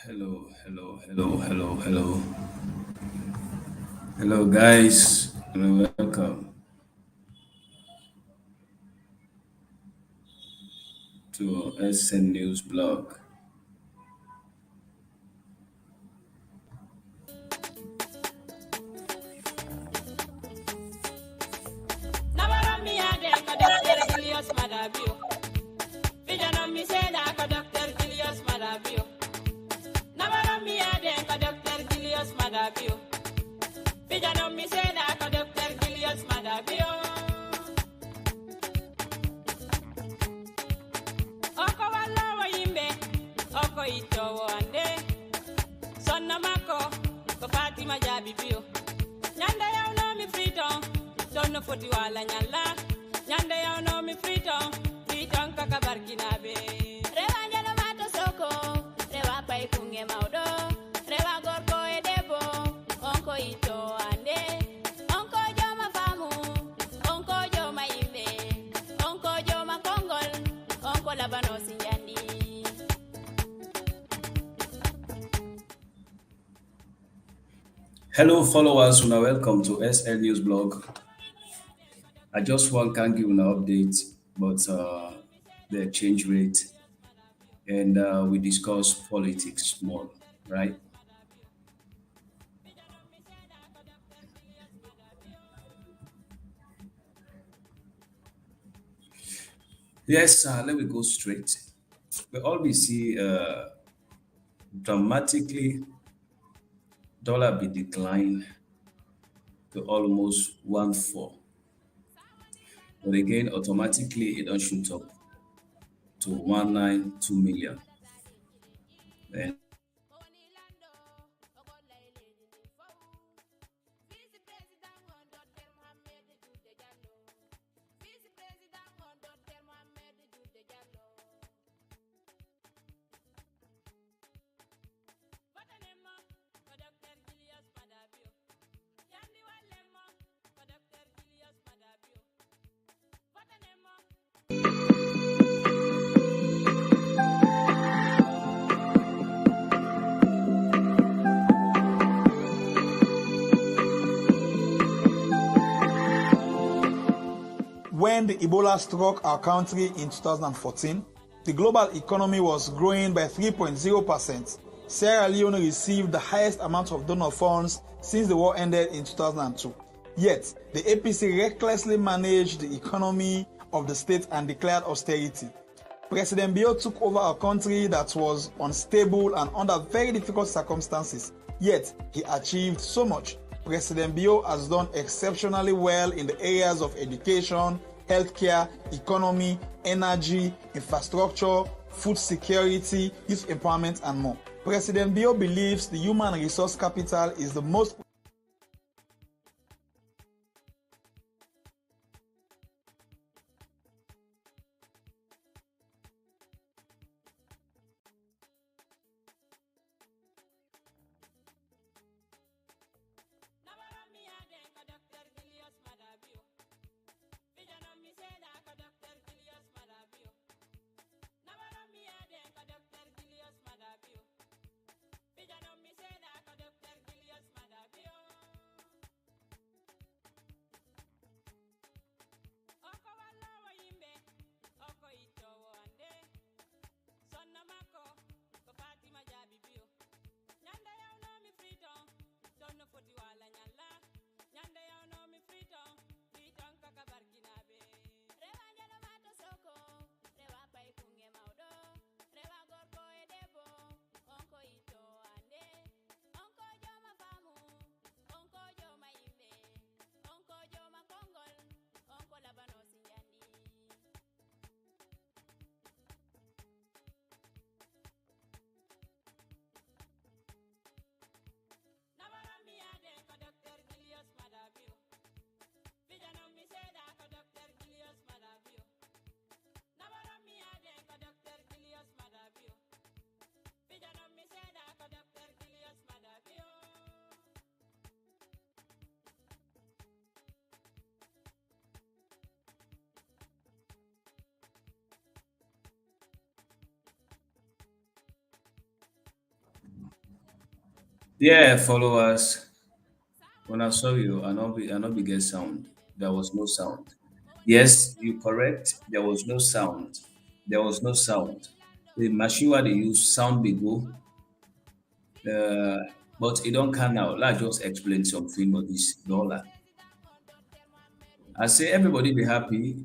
Hello, hello, hello, hello, hello. Hello, guys. Hello, welcome to SN News blog. Nabarami ade ka Dr. Julius Madabio. Vijana mi seda ka Dr. Julius Madabio. Nabarami ade ka Dr. Julius Madabio. Vijana mi seda ka Dr. Julius Madabio. Oko wala wa yimbe, oko ito ande. Sonna mako, ko Fatima Jabi bio. Nyanda yaw no mi freedom, sonno foti wala nyalla. Nyanda yaw no mi freedom kaka barkinabe. Rewa njana mato soko, rewa pai kunge maudo. Rewa gorko e debo, onko ito ande. Onko joma famu, onko joma imbe. Onko joma kongol, onko labano sinjandi. Hello, followers. Una welcome to SN News blog. I just want can give an update, but the exchange rate, and we discuss politics more, right? Yes, let me go straight. We always see dramatically dollar be decline to almost 1.4. But again, automatically it don't shoot up to 192 million. And When the Ebola struck our country in 2014, the global economy was growing by 3.0%. Sierra Leone received the highest amount of donor funds since the war ended in 2002. Yet, the APC recklessly managed the economy of the state and declared austerity. President Bio took over a country that was unstable and under very difficult circumstances. Yet, he achieved so much. President Bio has done exceptionally well in the areas of education, healthcare, economy, energy, infrastructure, food security, youth empowerment, and more. President Bio believes the human resource capital is the most Nabarami ade ka Dr. Julius Madabio. Vijana mi seda ka Dr. Julius Madabio. Nabarami ade ka Dr. Julius Madabio. Vijana mi seda ka Dr. Julius Madabio. Yeah, followers. When I saw you, I not be get sound. There was no sound. Yes, you correct. There was no sound. There was no sound. The machine where they use sound be go, uh, but it don't can now. Let's just explain something about this dollar. I say everybody be happy.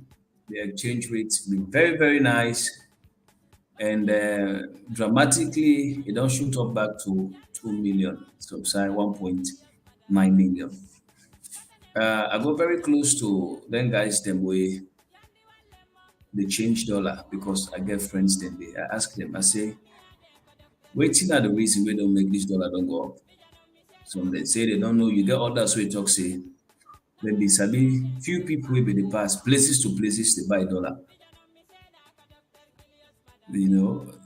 The exchange rate be very very nice, and dramatically it don't shoot up back to 2 million. So sorry, 1.9 million. I go very close to them guys them way they change dollar because I get friends then they I ask them, I say, waiting are the reason we don't make this dollar don't go up. Some they say they don't know. You get others who talk say maybe sabi few people will be the past places to places they buy dollar.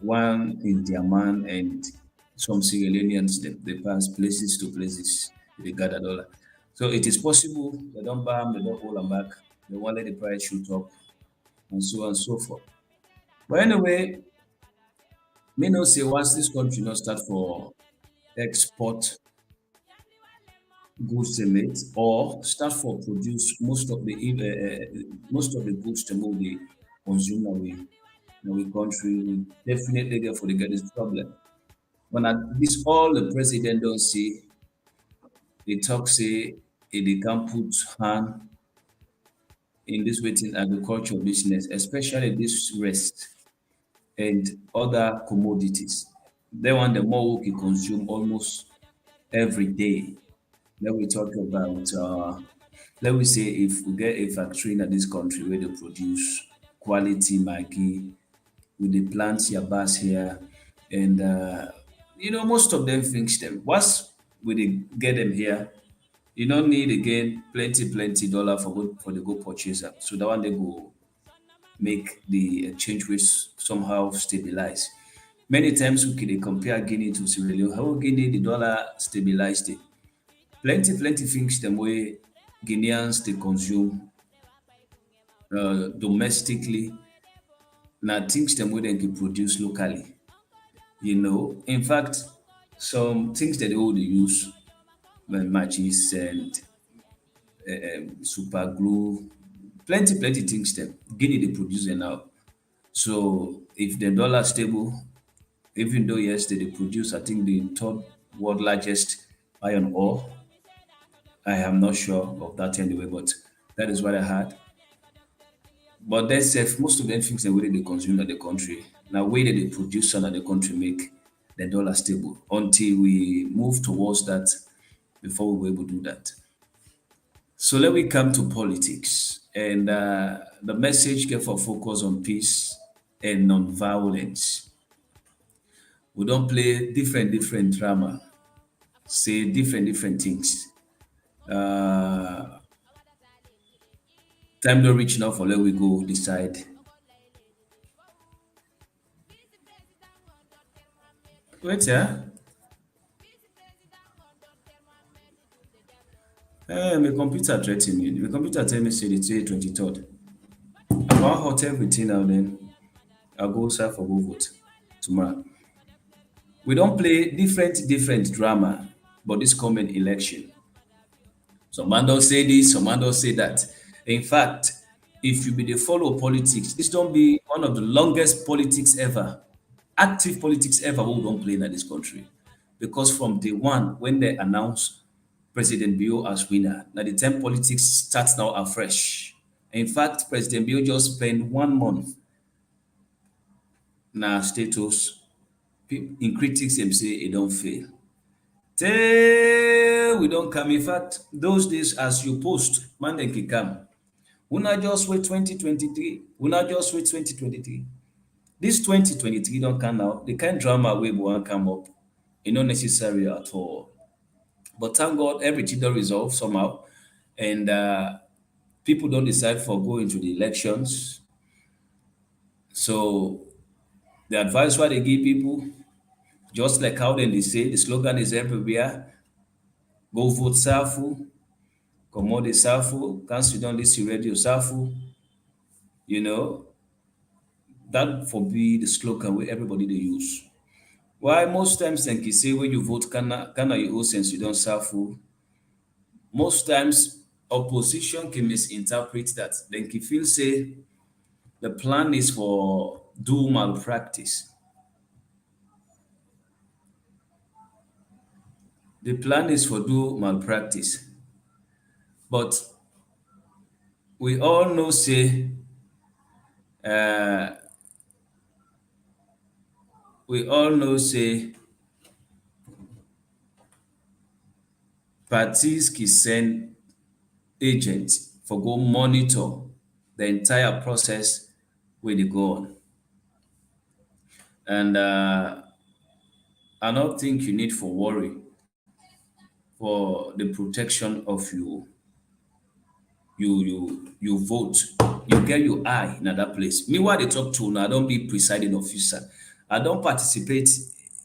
One in Diamond and some Sierra Leoneans they pass places to places they gather dollar. So it is possible they don't buy them, they don't hold them back. They want let the price shoot up and so on and so forth. But anyway, me no say once this country not start for export goods they make or start for produce most of the goods they move the consumer we country we definitely get for the get this problem. When at this all the president don't see, they talk say they can put hand in this waiting agriculture business, especially this rest and other commodities. They want the more we can consume almost every day. Then we talk about, let me say, if we get a factory in this country where they produce quality Maggi, with the plant yabas here, and most of them fix them. Once we dey get them here, you don't need again plenty dollar for the go purchase am. So that one they go make the exchange rate somehow stabilize. Many times we can dey compare Guinea to Sierra Leone. How Guinea the dollar stabilized it. Plenty things them way Guineans they consume domestically. Now things them way they can produce locally. In fact, some things that they would use matches and super glue, plenty things them. Guinea they produce it now. So if the dollar stable, even though yes they produce, I think the third world largest iron ore. I am not sure of that anyway, but that is what I had. But then safe, most of them things the way they consume in the country. Now way that they produce and the country make the dollar stable until we move towards that before we were able to do that. So let we come to politics. And the message get for focus on peace and non-violence. We don't play different drama, say different things. Uh, Time don't reach now for let we go decide. Wait, yeah. My computer threaten me. My computer tell me say the 23rd. I want hot everything now then. I'll go serve for go vote tomorrow. We don't play different drama, but this coming election. Some man don't say this, some man don't say that. In fact, if you be the follow politics, this don't be one of the longest politics ever, active politics ever we don't play in this country. Because from day one, when they announce President Bio as winner, now the time politics starts now afresh. In fact, President Bio just spent 1 month na status. In critics, them say it don't fail. Till we don't come. In fact, those days as you post, man they can come. Una just wait 2023. Una just wait 2023. This 2023 don't come now. The kind drama we will come up, not necessary at all. But thank God everything don't resolve somehow. And people don't decide for going to the elections. So the advice what they give people, just like how then they say, the slogan is everywhere, go vote Safu, commode Safu, cancel down this radio Safu, you know, that for be the slogan where everybody they use. Why most times then you say when you vote can you owe sense you don't serve who? Most times opposition can misinterpret that. Then he feel say the plan is for do malpractice. The plan is for do malpractice. But we all know say uh, we all know say parties can send agents for go monitor the entire process where they go on. And I don't think you need for worry for the protection of you vote. You get your eye in that place. Me what they talk to now, I don't be presiding officer. I don't participate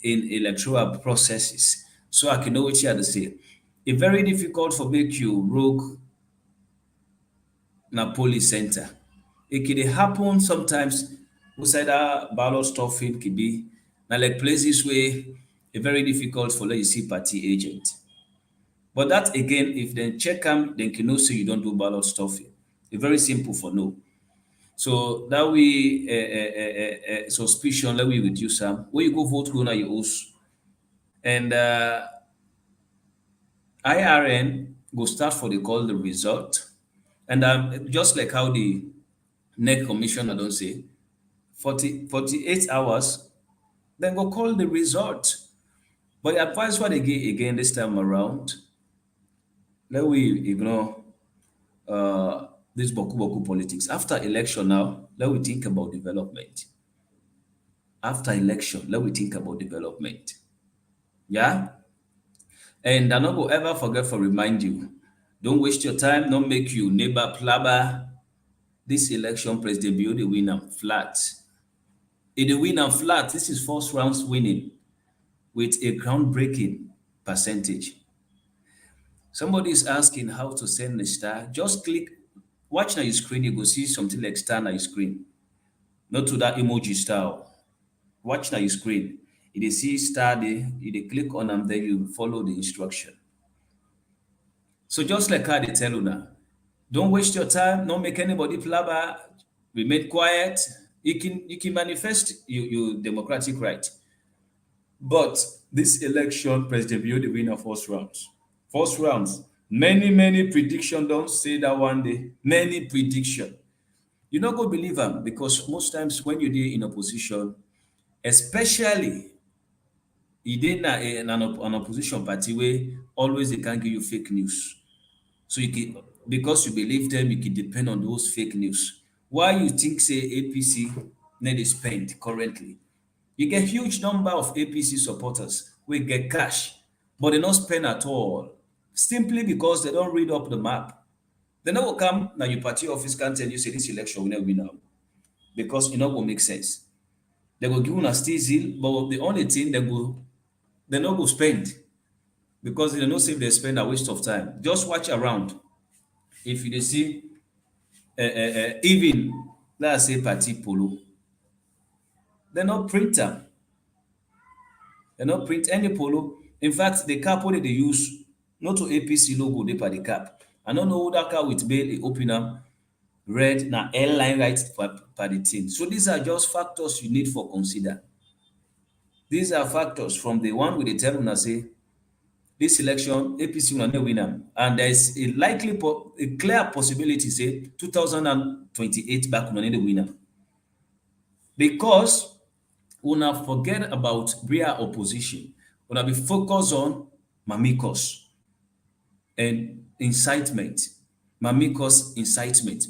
in electoral processes. So I can know what you have to say. It's very difficult for make you rogue na police center. It can happen sometimes outside that ballot stuffing could be now like places where it's very difficult for let you see party agent. But that again, if they check them, they can know say you don't do ballot stuffing. It's very simple for no. So that we suspicion let we reduce them. When you go vote, go na your house. And IRN go start for the call the result. And just like how the NEC commissioner don't say, 48 hours, then go call the result. But the advice what they give again this time around, let we ignore this boku boku politics. After election now, let we think about development. After election, let we think about development. Yeah? And I not go ever forget for remind you. Don't waste your time, don't make you neighbor plabber. This election, President Bio the winner flat. If the winner flat, this is first rounds winning with a groundbreaking percentage. Somebody is asking how to send a star. Just click, watch now your screen, you go see something like star on your screen. Not to that emoji star. Watch now your screen. If you see star there, if you click on them, then you follow the instruction. So just like how they tell you now, don't waste your time, don't make anybody plabber, remain quiet. You can manifest your democratic right. But this election, President Bio the winner first rounds. First rounds. Many prediction don't say that one day. Many prediction. You not go believe them because most times when you're in opposition, especially you did an opposition party where always they can give you fake news. So you can because you believe them, you can depend on those fake news. Why you think say APC need to spend currently? You get huge number of APC supporters will get cash, but they not spend at all. Simply because they don't read up the map. They not go come now your party office can tell you say this election will never win now. Because it not go make sense. They go give una still zeal, but the only thing they not go spend because they know say if they spend a waste of time. Just watch around. If you dey see even let's say party polo, they not print am. They not print any polo. In fact, the cap wey they use not to APC logo dey for the cap. I don't know who that car with bail open am red na airline right for the thing. So these are just factors you need for consider. These are factors from the one we dey tell una say this election APC will not win am, and there is a a clear possibility say 2028 back una need the winner because una forget about real opposition. Una be focused on mamikos and incitement. Mamikos incitement.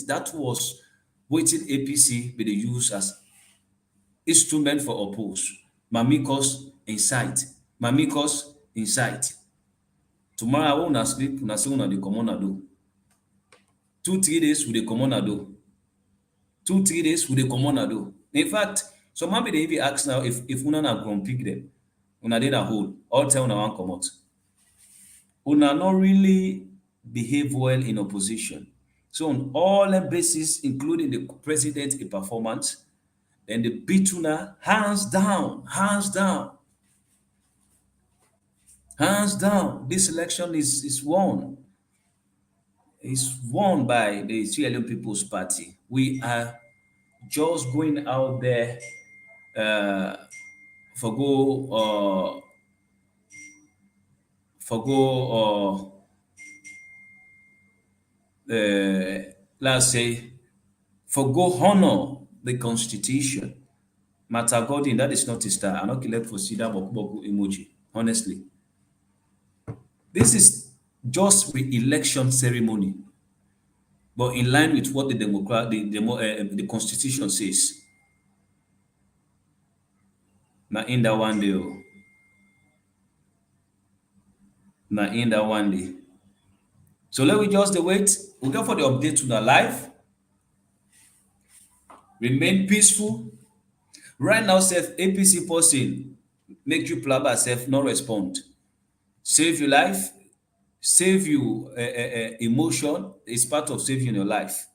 That was waiting APC be the use as instrument for oppose. Mamikos incite. Mamikos incite. Tomorrow una sleep, una say una dey comot na do. 2-3 days we dey comot na do. 2-3 days we dey comot na do. In fact, some man be dey even ask now if una na go pick them. Una dey na hold. All tell una wan comot. Una not really behave well in opposition. So on all bases, including the president performance, and the Bituna, hands down, hands down, hands down. This election is won. It's won by the Sierra Leone People's Party. We are just going out there uh, forgo forgo let's say forgo honor the constitution. Mata Godin, that is not a star. I'm not left for Sida Boku emoji. Honestly, this is just re-election ceremony, but in line with what the the constitution says. Now in that one day, oh. Now in that one day. So let we just wait. We'll go for the update to the life. Remain peaceful. Right now, self APC person make you plaba self not respond. Save your life, save you emotion is part of saving your life.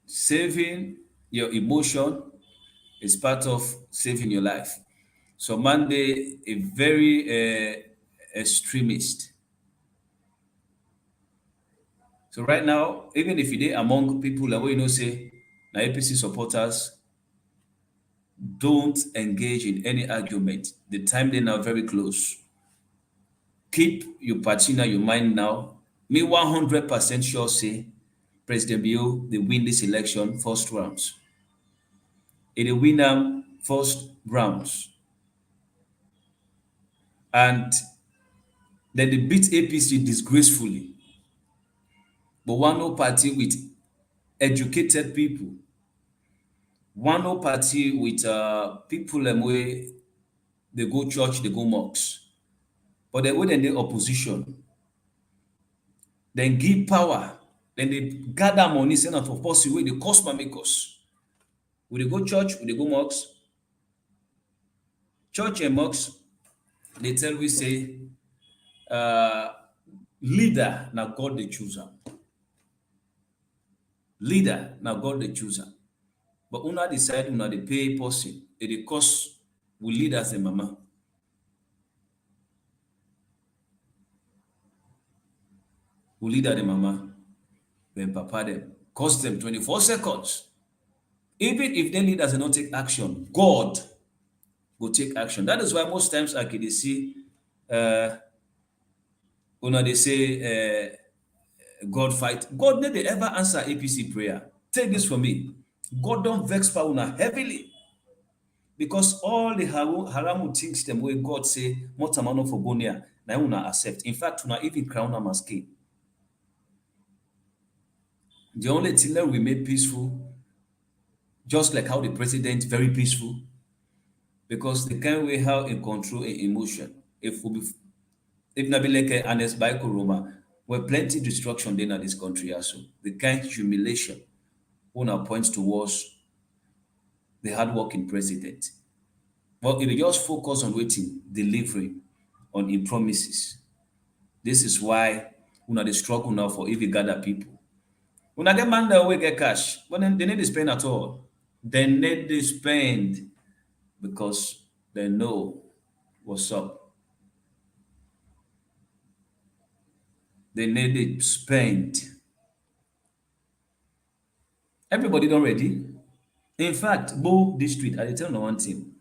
Saving your emotion is part of saving your life. So Monday, a very extremist. So right now, even if you are among people like what you know say, now APC supporters don't engage in any argument. The time they now very close. Keep your patina, your mind now. Me 100% sure say President Bio they win this election first rounds. They win them first rounds. And then they beat APC disgracefully. But one no party with educated people. One no party with people where they go church, they go mosques. But they were in the opposition. Then give power. Then they gather money, send out for policy where they cost makers. Will they go church? Will they go mosques? Church and mosques, they tell we say, leader now God the chooser. Leader now God the chooser. But una decide una they pay person. It cost we lead as a mama. We lead as the mama. When papa them cost them 24 seconds. Even if they leaders do not take action, God will take action. That is why most times I can see when they say God fight. God never ever answer APC prayer. Take this from me. God don't vex for una heavily. Because all the haramu things them way God say, Motamano for Bonia, na una accept. In fact, una even crown a maske. The only thing that we made peaceful, just like how the president very peaceful, because the kind way how in control a emotion. If not be like an by Roma, where plenty destruction then in this country also. The kind humiliation one points towards the hardworking president. But if you just focus on waiting, delivering on in promises, this is why una the struggle now for if you gather people. When I get man that way get cash, but then they need to spend at all. They need to spend because they know what's up. They need to spend. Everybody don't ready. In fact, Bo district, I tell you one thing.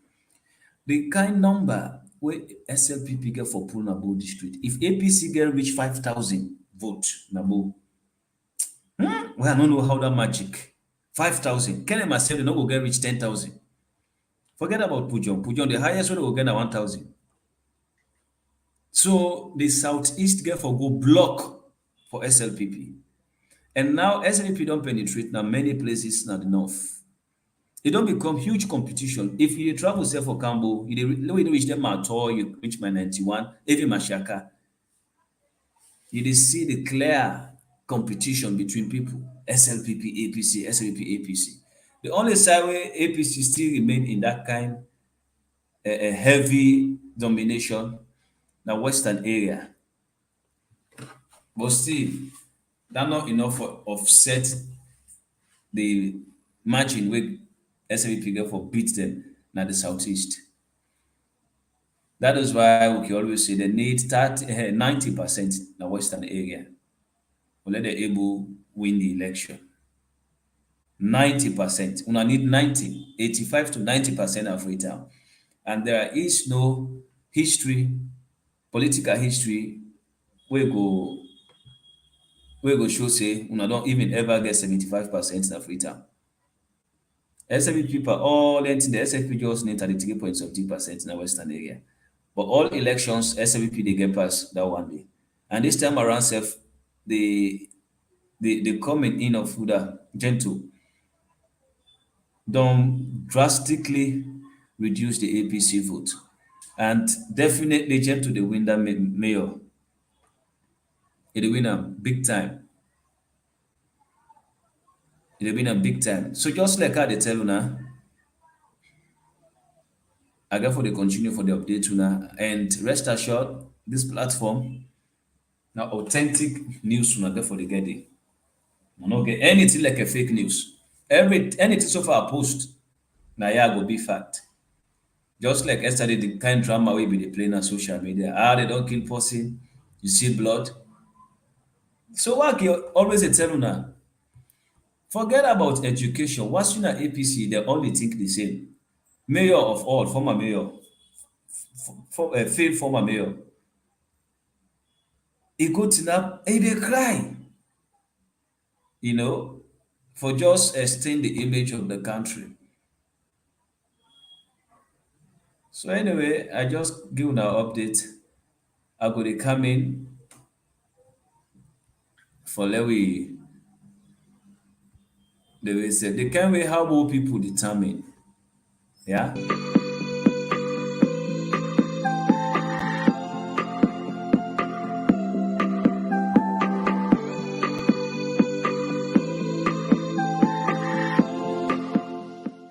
The kind number where SLPP get for pool na Bo district. If APC get reach 5,000 votes na Bo, well, I don't know how that magic. 5,000. Kenny myself, they no go get reach 10,000. Forget about Pujon. Pujon, the highest one will get 1,000. So the southeast get for go block for SLPP. And now SLPP don't penetrate now many places in the north. It don't become huge competition. If you travel say for Cambo, you reach them at all, you reach my 91, even Mashaka. You see the clear competition between people. SLPP, APC, SLPP, APC. The only side where APC still remain in that kind a heavy domination, the western area. But still, That not enough for offset the margin wey SNPP get for beat them na the southeast. That is why we can always say they need 90% na western area for let them able win the election. 90%. Una need 90, 85 to 90% of Freetown. And there is no history, political history, wey go show say una don't even ever get 75% of Freetown. SNP people all anything the SNP just need 33.70% in the western area. But all elections, SNP they get past that one day. And this time around, self, the coming in of Fuda Gentle don't drastically reduce the APC vote. And definitely Gentle the win that mayor. It win a big time. It win a big time. So just like how they tell you now, I got for the continue for the update now. And rest assured, this platform now authentic news una get for the get it. I no get anything like a fake news. Anything so far post na yeah go be fact. Just like yesterday, the kind drama we be dey play on social media. They don't kill person, you see blood. So what I always dey tell una, forget about education. Once you na APC, they only think the same. Mayor of all, former mayor, failed former mayor. He go to now, he dey cry. For just stain the image of the country. So anyway, I just give una update. I go dey come in for let we the way say the kind way how more people determine. Yeah.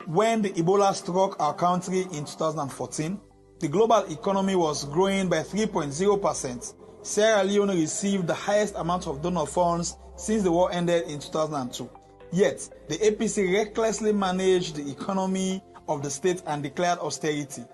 When the Ebola struck our country in 2014, the global economy was growing by 3.0%. Sierra Leone received the highest amount of donor funds since the war ended in 2002. Yet, the APC recklessly managed the economy of the state and declared austerity.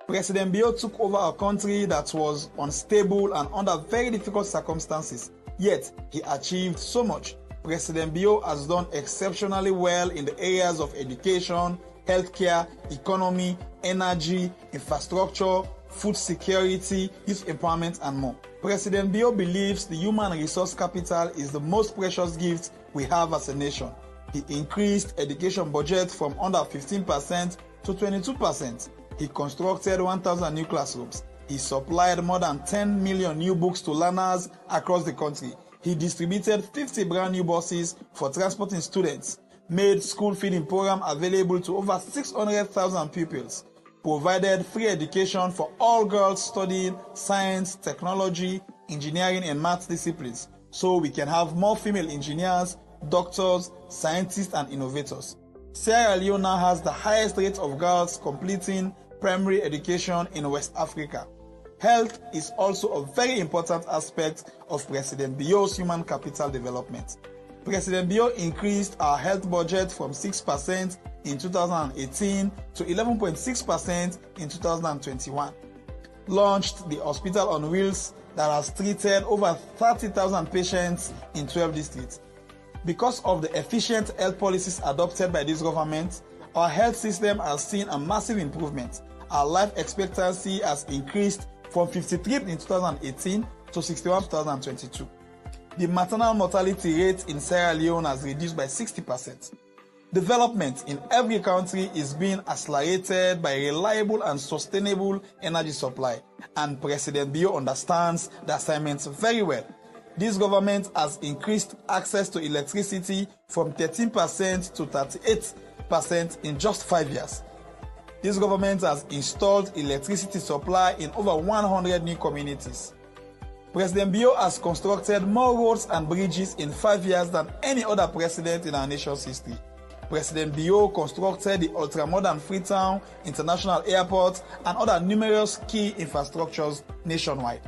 President Bio took over a country that was unstable and under very difficult circumstances. Yet, he achieved so much. President Bio has done exceptionally well in the areas of education, healthcare, economy, energy, infrastructure, food security, youth empowerment, and more. President Bio believes the human resource capital is the most precious gift we have as a nation. He increased education budget from under 15% to 22%. He constructed 1,000 new classrooms. He supplied more than 10 million new books to learners across the country. He distributed 50 brand new buses for transporting students, made school feeding program available to over 600,000 pupils, provided free education for all girls studying science, technology, engineering, and math disciplines, so we can have more female engineers, doctors, scientists, and innovators. Sierra Leone now has the highest rate of girls completing primary education in West Africa. Health is also a very important aspect of President Bio's human capital development. President Bio increased our health budget from 6% in 2018 to 11.6% in 2021. Launched the Hospital on Wheels that has treated over 30,000 patients in 12 districts. Because of the efficient health policies adopted by this government, our health system has seen a massive improvement. Our life expectancy has increased from 53 in 2018 to 61 in 2022. The maternal mortality rate in Sierra Leone has reduced by 60%. Development in every country is being accelerated by reliable and sustainable energy supply, and President Bio understands the assignment very well. This government has increased access to electricity from 13% to 38% in just 5 years. This government has installed electricity supply in over 100 new communities. President Bio has constructed more roads and bridges in 5 years than any other president in our nation's history. President Bio constructed the ultra-modern Freetown International Airport and other numerous key infrastructures nationwide.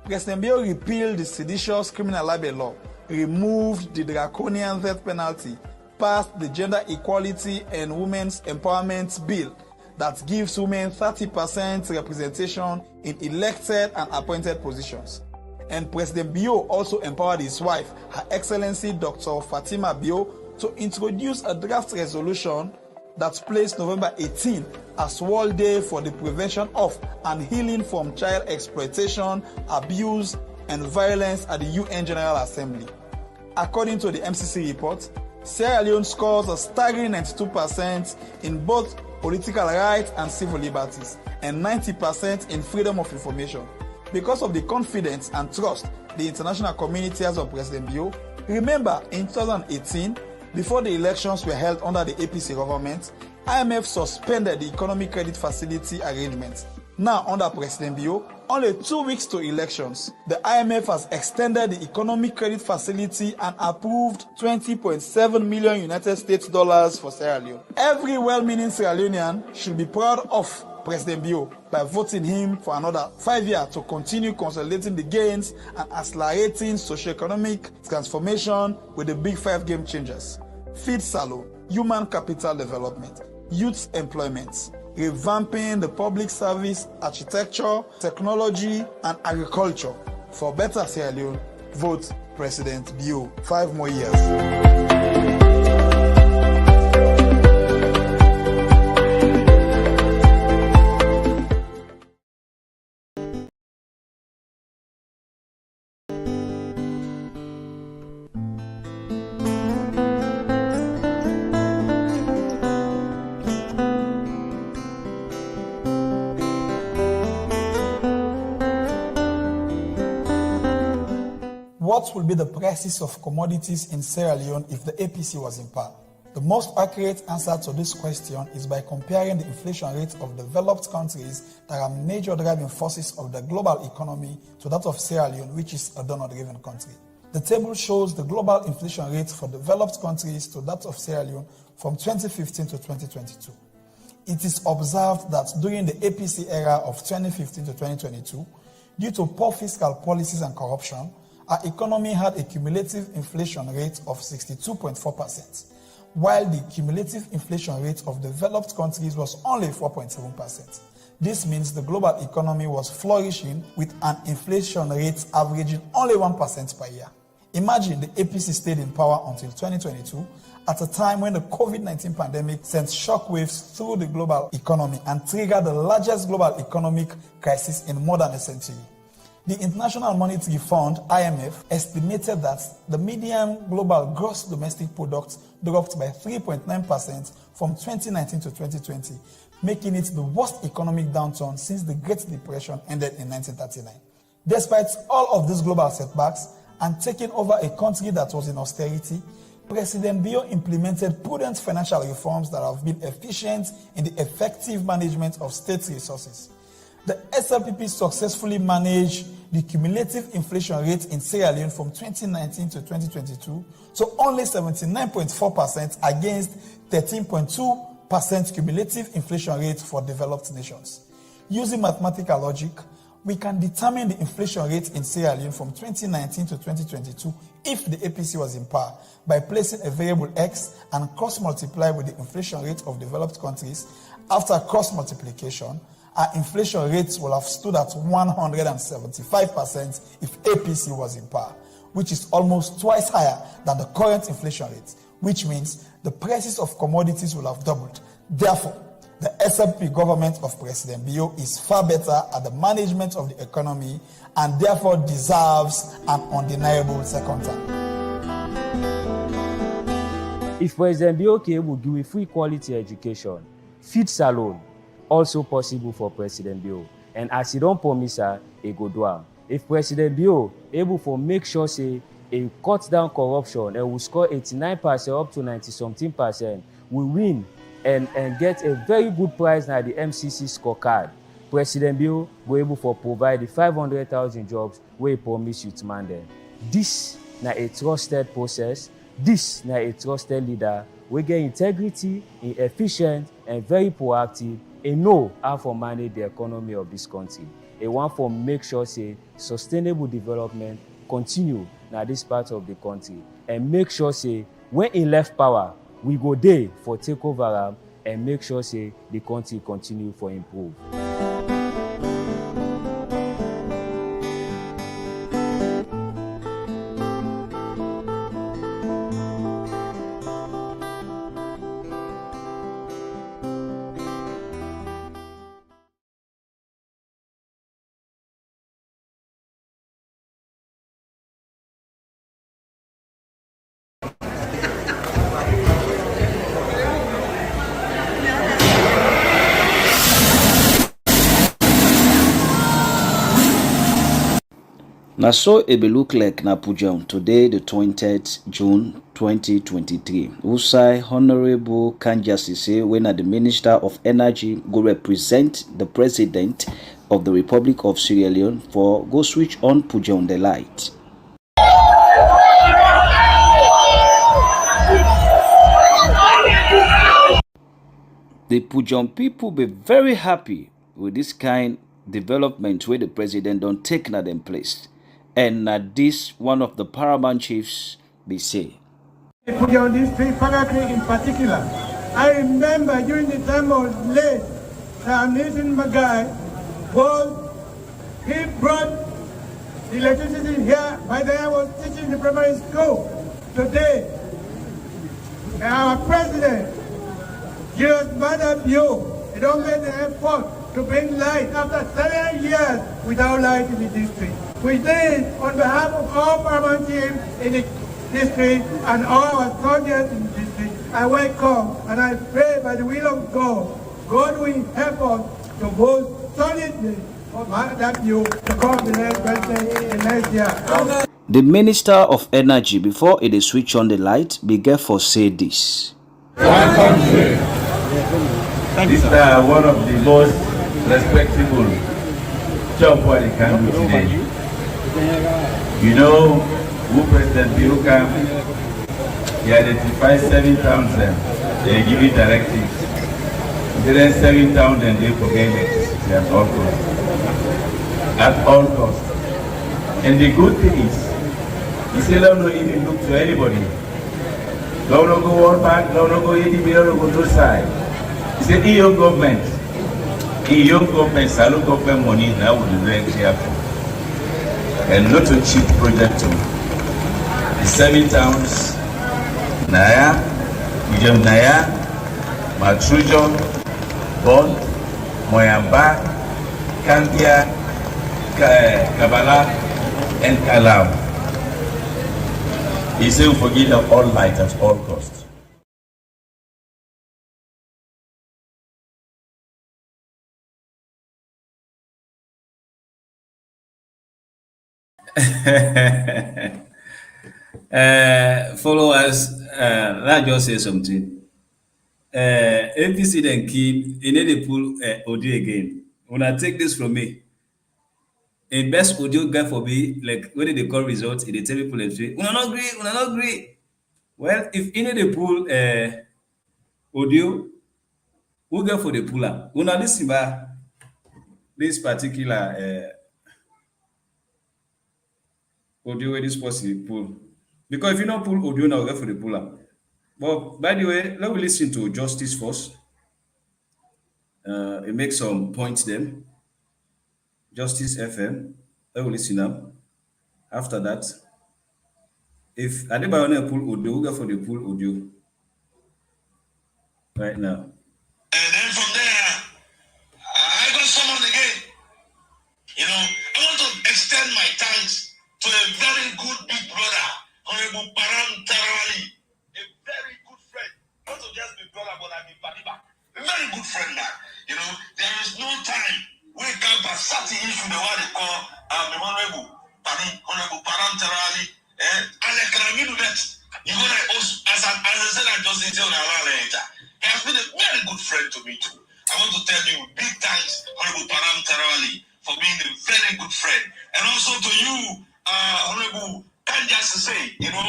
President Bio repealed the seditious criminal libel law, removed the draconian death penalty, passed the Gender Equality and Women's Empowerment Bill that gives women 30% representation in elected and appointed positions. And President Bio also empowered his wife, Her Excellency Dr. Fatima Bio, to introduce a draft resolution that placed November 18 as World Day for the prevention of and healing from child exploitation, abuse, and violence at the UN General Assembly. According to the MCC report, Sierra Leone scores a staggering 92% in both political rights and civil liberties, and 90% in freedom of information. Because of the confidence and trust the international community has on President Bio, remember in 2018, before the elections were held under the APC government, IMF suspended the economic credit facility arrangements. Now, under President Bio, only 2 weeks to elections, the IMF has extended the economic credit facility and approved $20.7 million United States dollars for Sierra Leone. Every well-meaning Sierra Leonean should be proud of President Bio by voting him for another 5 years to continue consolidating the gains and accelerating socioeconomic transformation with the big 5 game changers: feed salon, human capital development, youth employment, revamping the public service, architecture, technology, and agriculture. For better Sierra Leone, vote President Bio. 5 more years. What will be the prices of commodities in Sierra Leone if the APC was in power? The most accurate answer to this question is by comparing the inflation rates of developed countries that are major driving forces of the global economy to that of Sierra Leone, which is a donor-driven country. The table shows the global inflation rates for developed countries to that of Sierra Leone from 2015 to 2022. It is observed that during the APC era of 2015 to 2022, due to poor fiscal policies and corruption, our economy had a cumulative inflation rate of 62.4%, while the cumulative inflation rate of developed countries was only 4.7%. This means the global economy was flourishing with an inflation rate averaging only 1% per year. Imagine the APC stayed in power until 2022, at a time when the COVID-19 pandemic sent shockwaves through the global economy and triggered the largest global economic crisis in more than a century. The International Monetary Fund, IMF, estimated that the median global gross domestic product dropped by 3.9% from 2019 to 2020, making it the worst economic downturn since the Great Depression ended in 1939. Despite all of these global setbacks and taking over a country that was in austerity, President Bio implemented prudent financial reforms that have been efficient in the effective management of state resources. The SLPP successfully managed the cumulative inflation rate in Sierra Leone from 2019 to 2022 to only 79.4% against 13.2% cumulative inflation rate for developed nations. Using mathematical logic, we can determine the inflation rate in Sierra Leone from 2019 to 2022 if the APC was in power by placing a variable X and cross-multiply with the inflation rate of developed countries. After cross-multiplication, our inflation rates will have stood at 175% if APC was in power, which is almost twice higher than the current inflation rate, which means the prices of commodities will have doubled. Therefore, the SLP government of President Bio is far better at the management of the economy and therefore deserves an undeniable second term. If President Bio will give a free quality education, feed salon, also possible for President Bio. And as he don't promise her, he go do am. If President Bio able to make sure say he cut down corruption and will score 89% up to 90-something%, we win and get a very good prize na the MCC scorecard. President Bio go able to provide the 500,000 jobs where he promise youth man dem. This na a trusted process. This na a trusted leader. We get integrity, efficient, and very proactive. He know how to manage the economy of this country. He want to make sure say sustainable development continue na this part of the country, and make sure say when he left power, we go there for take over am and make sure say the country continue for improve. Na so it be look like na Pujehun today, the 20th June 2023. Usai Honorable Kanjasi say when the Minister of Energy go represent the President of the Republic of Sierra Leone for go switch on Pujehun the light. The Pujehun people be very happy with this kind development where the President don't take na them place. And this one of the paramount chiefs they say. Pujehun district, Conakry in particular. I remember during the time of late Samson Magai, he brought the electricity here. By then I was teaching the primary school. Today, our president, Julius Maada Bio, they don't make the effort to bring light after 7 years without light in the district. We did on behalf of all paramount teams in the district and all our soldiers in the district. I welcome and I pray by the will of God, God will help us to vote solidly for that you to come the next president in next year. The Minister of Energy, before it is switch on the light, began for say this. One country. This is one of the most respectable job what they can do today. You know who President Biruka, he identified 7 townsend, they give it directives. Then 7 townsend they forget it at all costs. At all costs. And the good thing is, he still don't even look to anybody. Don't go World Bank, don't go EDB, don't go to side. He said, EU government, salute government money now will be very careful. And not a cheap project too. The 7 towns, Naya, Ujam Naya, Matrujo, Bon, Moyamba, Kandia, Kabala, and Kalam. He said we forgive them all light at all costs. Followers, that just say something. APC then keep, you need to pull audio again. When I take this from me, in best audio guy for me, like when they call results, they tell people and say, "Una not agree." Well, if you need to pull audio, who go for the puller? Una listen by this particular audio where this person pull. Because if you not pull audio now, go for the puller. But by the way, let me listen to Justice first. It makes some points then. Justice FM. Let me listen now. After that, if Adebayo pull audio, we'll go for the pull audio right now. And then from there, I got someone again. You know, I want to extend my thanks to a very good big brother, Honorable Param Tarawali, a very good friend. Not to just be brother, but I mean Padiba. A very good friend, man. You know, there is no time we can pass certain issue the one they call Honorable Param Tarawali. And I can do that. You know, as I said, I just didn't tell later. He has been a very good friend to me too. I want to tell you big thanks, Honorable Param Tarawali, for being a very good friend. And also to you, Honorable Kanjas to say, you know,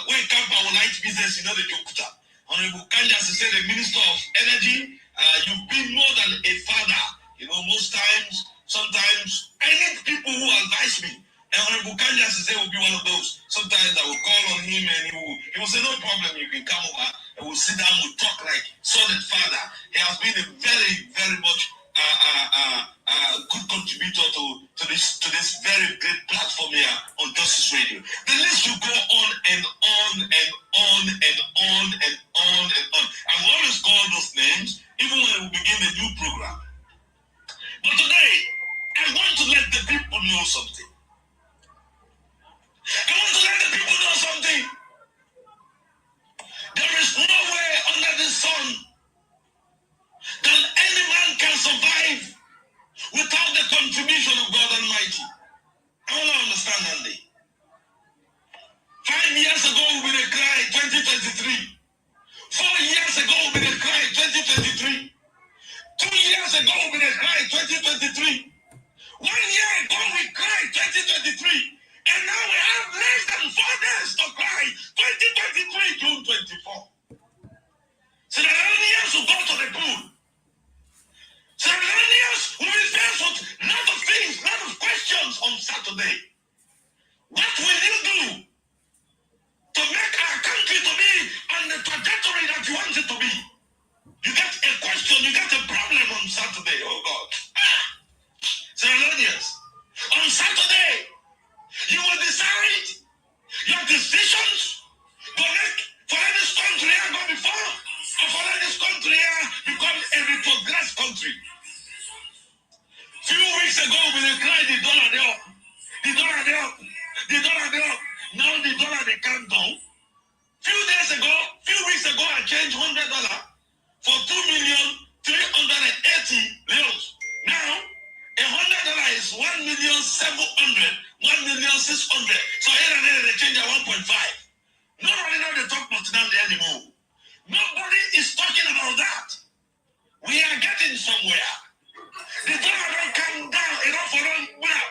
wake up our light business, you know, the Jokuta. Honorable Kanjas to say, the Minister of Energy, you've been more than a father. You know, most times, sometimes, I need people who advise me. And Honorable Kanyasi will be one of those. Sometimes I will call on him and he will say, no problem, you can come over and we'll sit down, we'll talk like solid father. He has been a very, very much good contributor to this very great platform here on Justice Radio. The list will go on and on and on and on and on and on. I will always call those names, even when we begin a new program. But today, I want to let the people know something. I want to let the people know something. There is no way under the sun that any man can survive without the contribution of God Almighty. I want to understand that day. 5 years ago, we will cry 2023. 4 years ago, we will cry 2023. 2 years ago, we will cry 2023. 1 year ago, we cried 2023. And now we have less than 4 days to cry 2023, June 24. Sierra Leoneans will go to the pool. Sierra Leoneans will be faced with a lot of things, a lot of questions on Saturday. What will you do to make our country to be on the trajectory that you want it to be? You get a question, you get a problem on Saturday, oh God. Sierra Leoneans, on Saturday, you will decide your decisions to make for let this country here go before, or for let this country here become a retrogressed country. Few weeks ago, we cried the dollar they up, the dollar they up, the dollar they up. Now the dollar they come down. Few weeks ago, I changed $100 for 2,380,000 leos. Now, $100 is 1,700,000, 1,600,000. So here and there they change at 1.5. Nobody knows they talk much down there anymore. Nobody is talking about that. We are getting somewhere. The dollar don't come down enough for them well.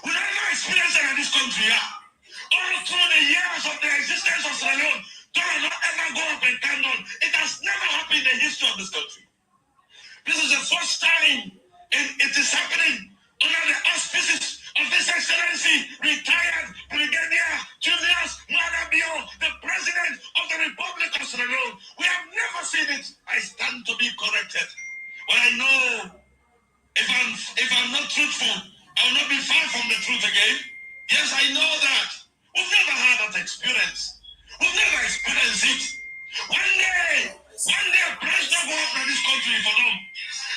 We never experienced it in this country. All through the years of the existence of Sierra Leone, dollar not ever go up and come down. It has never happened in the history of this country. This is the first time, and it is happening under the auspices of His Excellency, retired Brigadier Julius Maada Bio, the President of the Republic of Sierra Leone. We have never seen it. I stand to be corrected. But I know if I'm not truthful, I will not be far from the truth again. Yes, I know that. We've never had that experience. We've never experienced it. One day, a president go up in this country for them.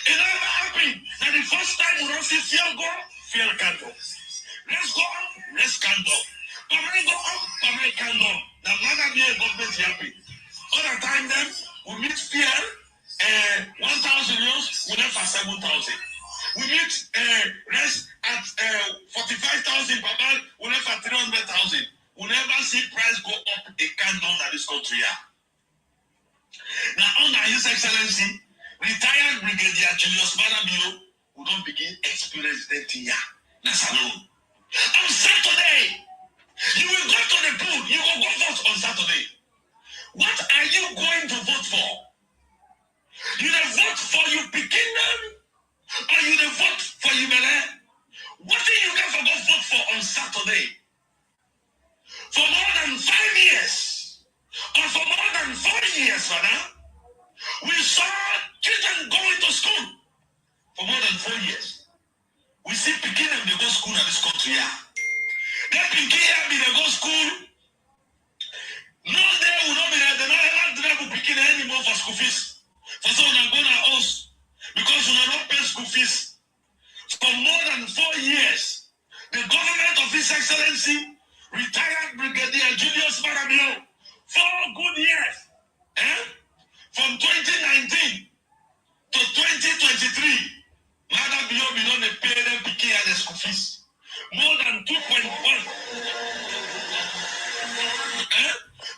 It never happened. That the first time we don't see fear go, fear can go. Let's go up, let's can go. Pamay go up, Pamay can go. Now, Maada Bio government happy. Other time then, we meet fear, 1,000 euros, we left at 7,000. We meet rest at 45,000 per bag, we left at 300,000. We never see price go up a can down at this country. Now, under His Excellency, retired Brigadier Julius Maada Bio, we don't begin experience that here. That's alone. On Saturday, you will go to the pool. You will go vote on Saturday. What are you going to vote for? You will vote for your Kingdom, or you will vote for your Bele? What do you get for go vote for on Saturday? For more than 5 years, or for more than 4 years, Father, we saw children going to school for more than 4 years. We see Pekin and they go school in this country. They Pekin and they go school. No, they will not be there. They don't have Pekin anymore for school fees. For so they're going to us because we will not pay school fees. For more than 4 years, the government of His Excellency, retired Brigadier Julius Maada Bio, 4 good years, from 2019 to 2023, Maada Bio belong to pay them PK and the school fees. More than 2.1.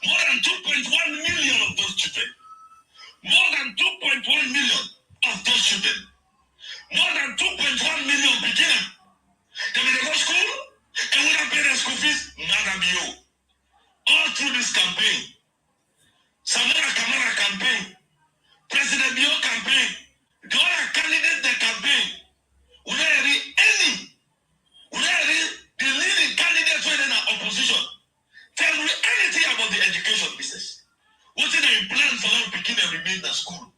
More than 2.1 million of those children. More than 2.1 million of those children. More than 2.1 million beginner. They will go to school and will not pay their school fees. Maada Bio. All through this campaign, Samora Kamara campaign, President Bio campaign, the other candidate the campaign, we don't read any tell me anything about the education business. What did they plan for them begin and remain in school?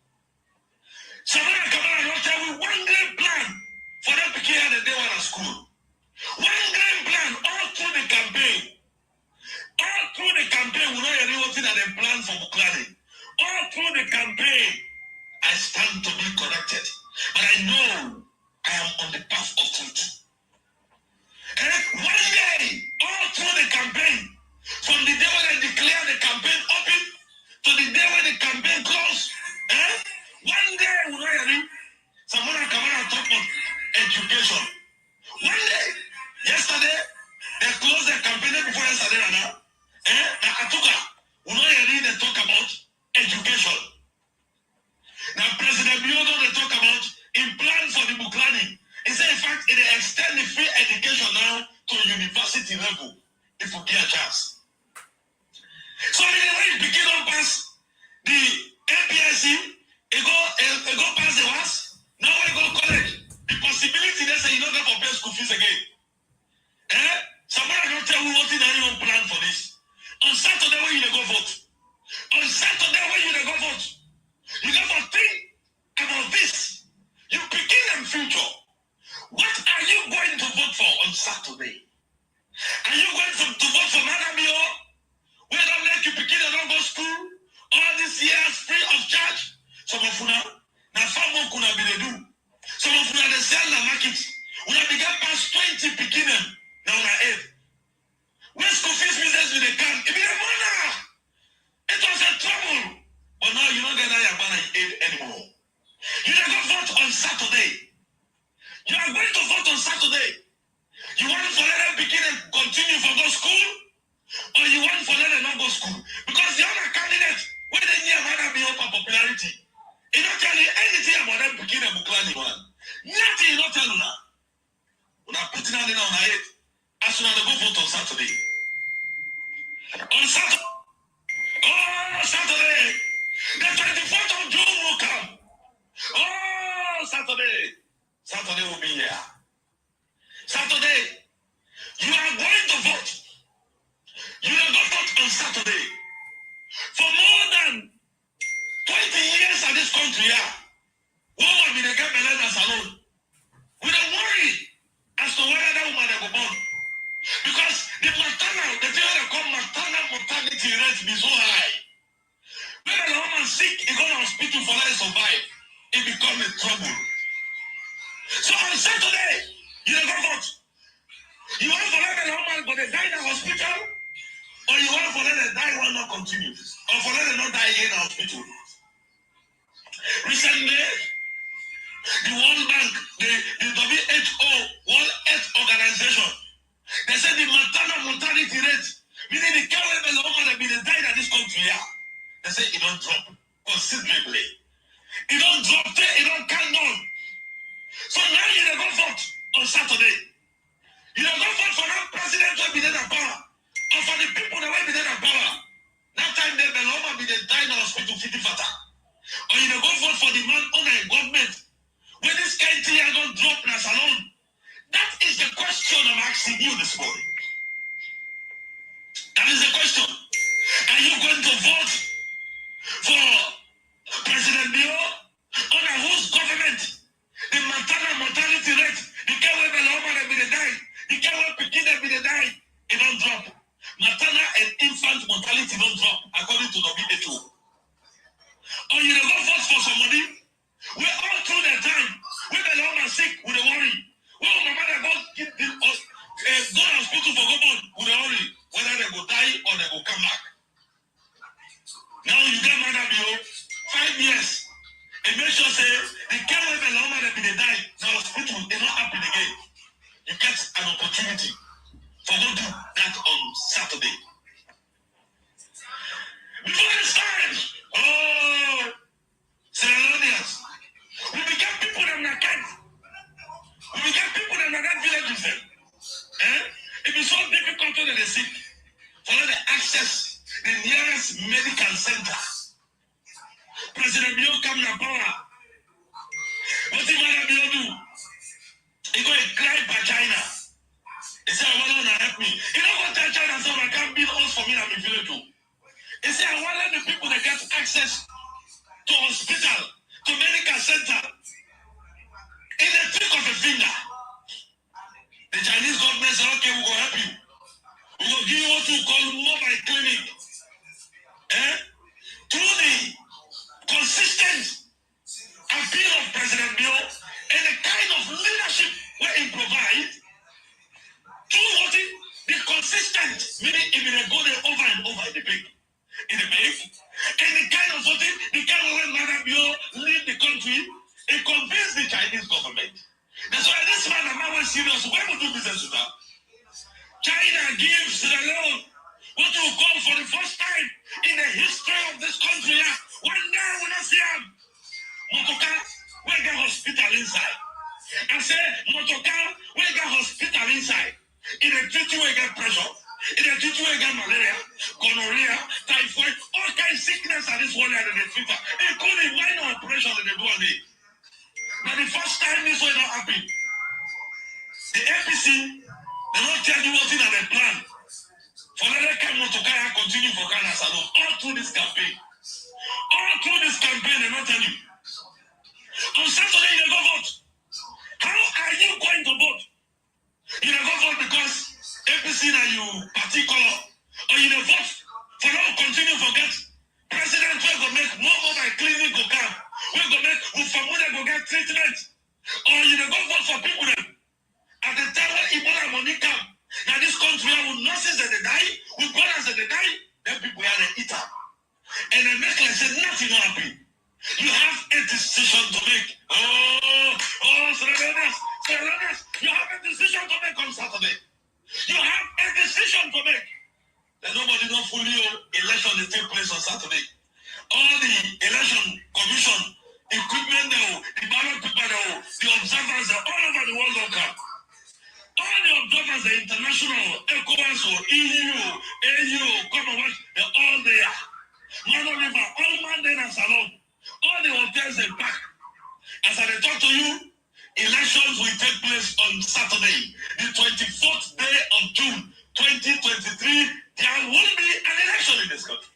Samara Kamara don't tell me one great plan for them begin and they were at school. One great plan all through the campaign. All through the campaign, we know everything that they plan for Buklani. All through the campaign, I stand to be corrected. But I know I am on the path of truth. And one day, all through the campaign, from the day when they declare the campaign open to the day when the campaign closed, one day, we know everything. Samara Kamara talk about education. One day, yesterday, they closed the campaign before yesterday, now. Atuka, we know they talk about education. Now, President Biodo, they talk about in plan for the Buklani. He said, in fact, it extend the free education now to university level if we get a chance. So, in the way it begin on pass the APSC, it go pass the WAS, now we go college. The possibility they say you don't have to pay school fees again. Somebody don't tell me what in anyone plan for this. On Saturday, when you go vote. On Saturday, when you go vote. You got to think about this. You begin in future. What are you going to vote for on Saturday? Are you going to vote for Madamio? We don't let you begin and don't go to school. All these years free of charge. Some of you now farm kuna be they do. Some of you they sell the market. When I began past 20 beginning, now on 8. When school fees business with the can, it be a money. It was a trouble. But now you don't get that aid anymore. You don't go vote on Saturday. You are going to vote on Saturday. You want for let them begin and continue for go school, or you want for let them not go school? Because the other candidate, when they hear about be open popularity, it don't tell you anything about them begin and Buklani man. Nothing you don't tell you now. When I put it on it, as soon as they go vote on Saturday. On Saturday. Oh, Saturday. The 24th of June will come. Oh, Saturday. Saturday will be here. Saturday. You are going to vote. You are going to vote on Saturday. For more than 20 years in this country, woman will get Melena Salon. We don't worry as to whether that woman will born. Because the maternal, the thing they call maternal mortality rate be so high. When a woman sick, he go to hospital for her to survive, it become a trouble. So on Saturday, you don't go vote. You want to let the woman but they die in the hospital, or you want to let the die will not continue, or for let them not die in the hospital. Recently, the World Bank, the WHO, World Health Organization, they said the maternal mortality rate, meaning the care level of women that been died in this country, they say it don't drop considerably. It don't drop there, it don't count down. So now you don't go vote on Saturday. You don't go vote for that president who be there in power, or for the people that will be there in power. That time they will be the die in the hospital 50 fata. Or you don't go vote for the man owner in government. When this kind of thing don't drop in a salon. That is the question I'm asking you this morning. That is the question. Are you going to vote for President Bio under whose government the maternal mortality rate, the care where the woman will be the die, the care where begin will be the die, it don't drop. Maternal and infant mortality don't drop according to WHO. Or you don't go vote for somebody where all through the time, when the woman sick, with the worry. Well, my mother go to hospital for government with the worry whether they go die or they go come back. Now you get mad at you 5 years. And make sure say the care where the woman that be the die, the hospital is not happen again. You get an opportunity for go do that on Saturday. Before this time, Sierra Leoneans, we became people that are can't. We became people that are not villages then. It is so difficult to the sick for them to access the nearest medical center. President Bio come to power. What did Madam Bio do? He go and cry by China. He He said, I want to help me. You know what tell China so I can't build us for me and my village too. He said, I want the people that get access to hospital, to medical center, in the trick of a finger. The Chinese government said, okay, we will help you. We will give you what we call mobile clinic. Through the consistent appeal of President Bill and the kind of leadership we provide, through what the consistent, meaning if they go there over and over in the big, and the kind of what the kind of way Madam Bill lead the country, it convinced the Chinese government. That's why this man is not serious. Why would do business with that? China gives Sierra Leone what you call for the first time in the history of this country. One day we not see him. Motoka, we got hospital inside. I say, Motoka, we got hospital inside. In the treaty we get pressure. In the treaty we get malaria, gonorrhea, typhoid, all kinds of sickness at this one in the treaty. Including minor operation in the do day. Now the first time this will not happen. The APC, they don't tell you what's in the plan. For let them Motoka continue for Ghana Salon all through this campaign. All through this campaign, they not tell you. On Saturday, you go vote. How are you going to vote? You go vote because APC now you particular, or you vote for now continue forget. President will go make more mobile clinic go come. We're going to make Ufamuda go get treatment. Or you go vote for people that at the time when Ebola money come. Now this country with nurses that they die, with brothers that they die, then people are the eater. And the make like say nothing will happen. You have a decision to make. Serenus, you have a decision to make on Saturday. You have a decision to make. That nobody don't fully election that take place on Saturday. All the election commission, equipment, the ballot paper, the observers, all over the world will come. All the observers, the international, ECOWAS, EU, AU, Commonwealth, they're all there. Mano River, all Monday and Salon, all the hotels they pack. As I talk to you, elections will take place on Saturday, the 24th day of June, 2023. There will be an election in this country.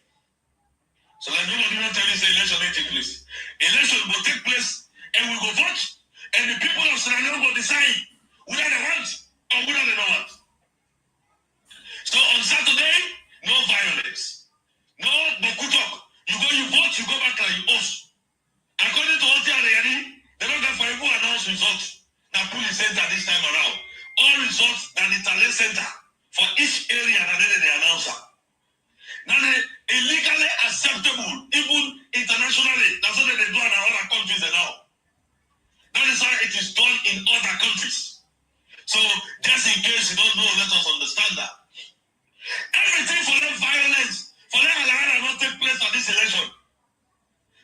So like nobody will tell you say election will take place. Election will take place and we go vote, and the people of Sierra Leone will decide whether they want or whether they don't want. So on Saturday, no violence, no boku talk. You go, you vote, you go back like you off. According to what they don't get for every announce results. Now police center this time around. All results that the talent center for each area that they announce. Now they illegally acceptable, even internationally. That's what they do in other countries now. That is why it is done in other countries. So just in case you don't know, let us understand that. Everything for that violence, for that alliance not take place at this election.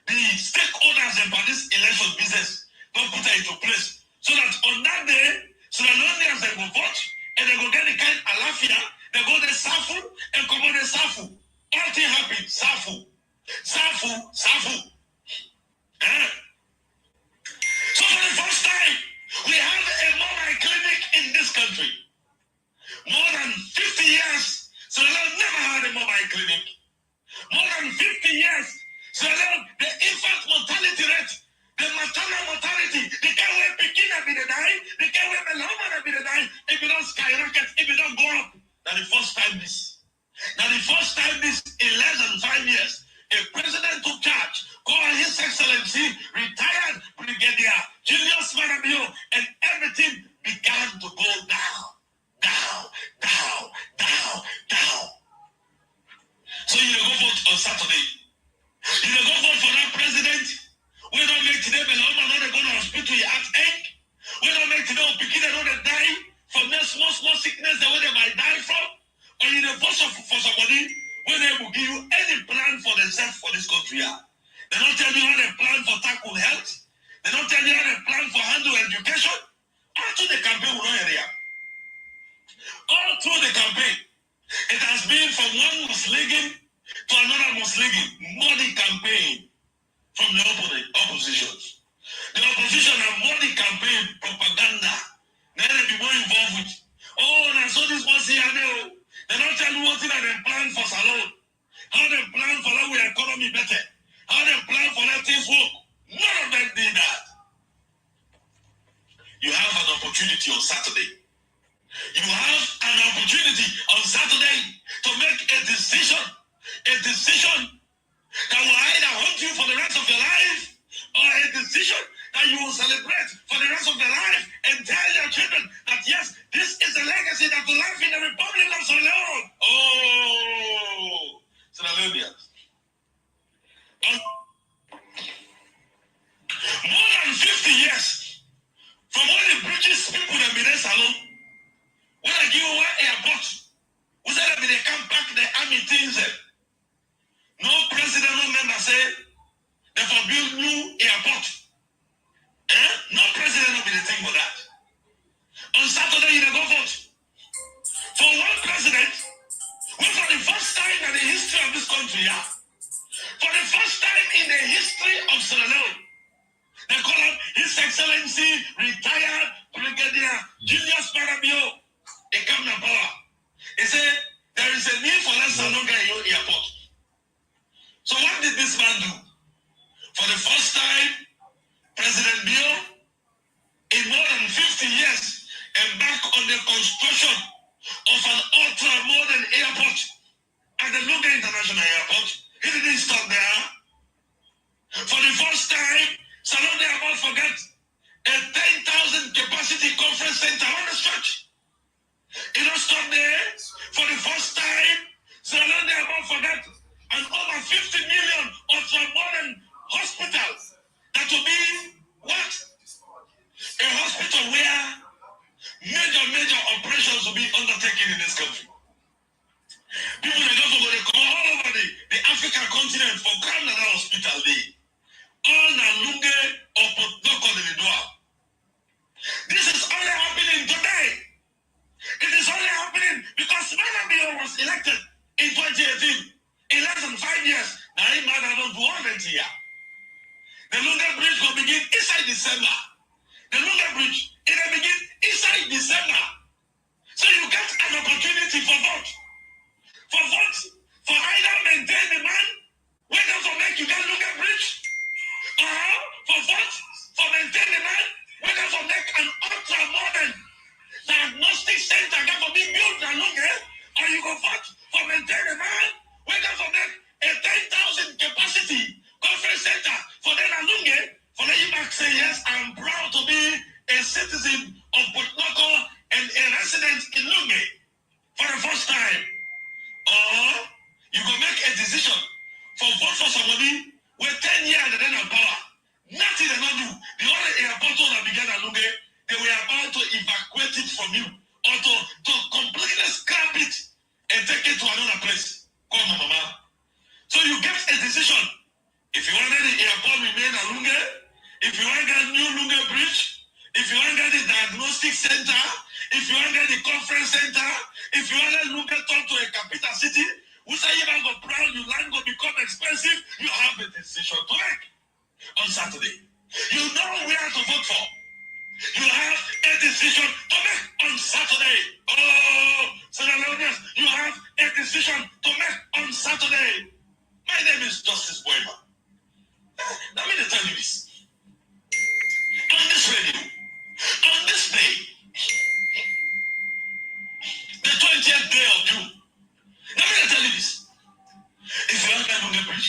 The stakeholders about this election business don't put it into place. So that on that day, Sierra Leoneans they go vote and they go get the kind of alafia, they go the Safu and come on the Safu. All things happen, Safu. So for the first time, we have a mobile clinic in this country. More than 50 years, Sierra Leone never had a mobile clinic. More than 50 years, Sierra Leone, the infant mortality rate, the maternal mortality, the kind where Pekin have been dying, the kind where Meloma have been dying, if you don't skyrocket, if you don't go up, that's the first time this. Now the first time this in less than 5 years, a president took charge, called His Excellency, retired Brigadier Julius Marabio, and everything began to go down. So you go vote on Saturday. You go vote for that president. We don't make today Beloma not go to hospital, you have egg. We don't make today Pekin not die from that small sickness that they might die from. Or you the vote for somebody when they will give you any plan for themselves for this country. They don't tell you how they plan for tackle health. They don't tell you how they plan for handle education. All through the campaign, we don't area. All through the campaign, it has been from one Muslim to another Muslim money campaign from the oppositions. The opposition have money campaign propaganda. Then they be more involved with. Oh, and so economy better, how they plan for let things work. None of them did that. You have an opportunity on Saturday. You have an opportunity on Saturday to make a decision that will either haunt you for the rest of your life, or a decision that you will celebrate for the rest of your life and tell your children that yes, this is a legacy that will live in the Republic of Sierra Leone. Oh, Sierra Leoneans. More than 50 years from all the British people that be there salon, when I give one airport, we said that they come back the army things. No president, no member say they for build new airport. No president will be the thing for that. On Saturday, they go vote for one president. Who for the first time in the history of this country, for the first time in the history of Sierra Leone, they call him His Excellency retired Brigadier Julius Parabio. He come to power. He said there is a need for less longer airport. So what did this man do? For the first time, President Bio, in more than 50 years, embarked on the construction of an ultra-modern airport at the Lunga International Airport. He didn't stop there. For the first time, Salon de Abad forgot a 10,000 capacity conference center on the stretch. He don't stop there. For the first time, Salon de Abad forgot an over 50 million ultra-modern hospital that will be what? A hospital where major operations will be undertaken in this country. People that they come all over the African continent for ground and hospital day. All na Lunge or Potoko de Lidwa. This is only happening today. It is only happening because Manabio was elected in 2018. In less than 5 years, now he might have done 200 years. The Lunga Bridge will begin inside December. The Lunga Bridge, it will begin inside December. So you get an opportunity for vote. For vote, for either maintain the man, whether for make you get Lunga Bridge, or for vote, for maintain the man, whether for make an ultra-modern diagnostic center that will be built in Lunga, or you go vote for maintain the man, whether for make a 10,000 capacity conference center for the Lunga, for the Imak say yes, I'm proud to be a citizen of Potoko and a resident in Lunga for the first time. Or you go make a decision for vote for somebody with 10 years and then power. Nothing they not do. The only airport that began at Lunga, they were about to evacuate it from you or to completely scrap it and take it to another place. Come on, mama. So you get a decision. If you want the airport remain at Lunga, if you want to get new Lunga Bridge, if you want to get the diagnostic center, if you want to get the conference center, if you want to Lunga turn to a capital city, who say you go proud, your land will become expensive, you have a decision to make on Saturday. You know where to vote for. You have a decision to make on Saturday. Oh, Sierra Leoneans, you have a decision to make on Saturday. My name is Justice Boyma. Let me tell you this. On this radio, on this day, the 20th day of June, let me tell you this. If you want to Lunga Bridge,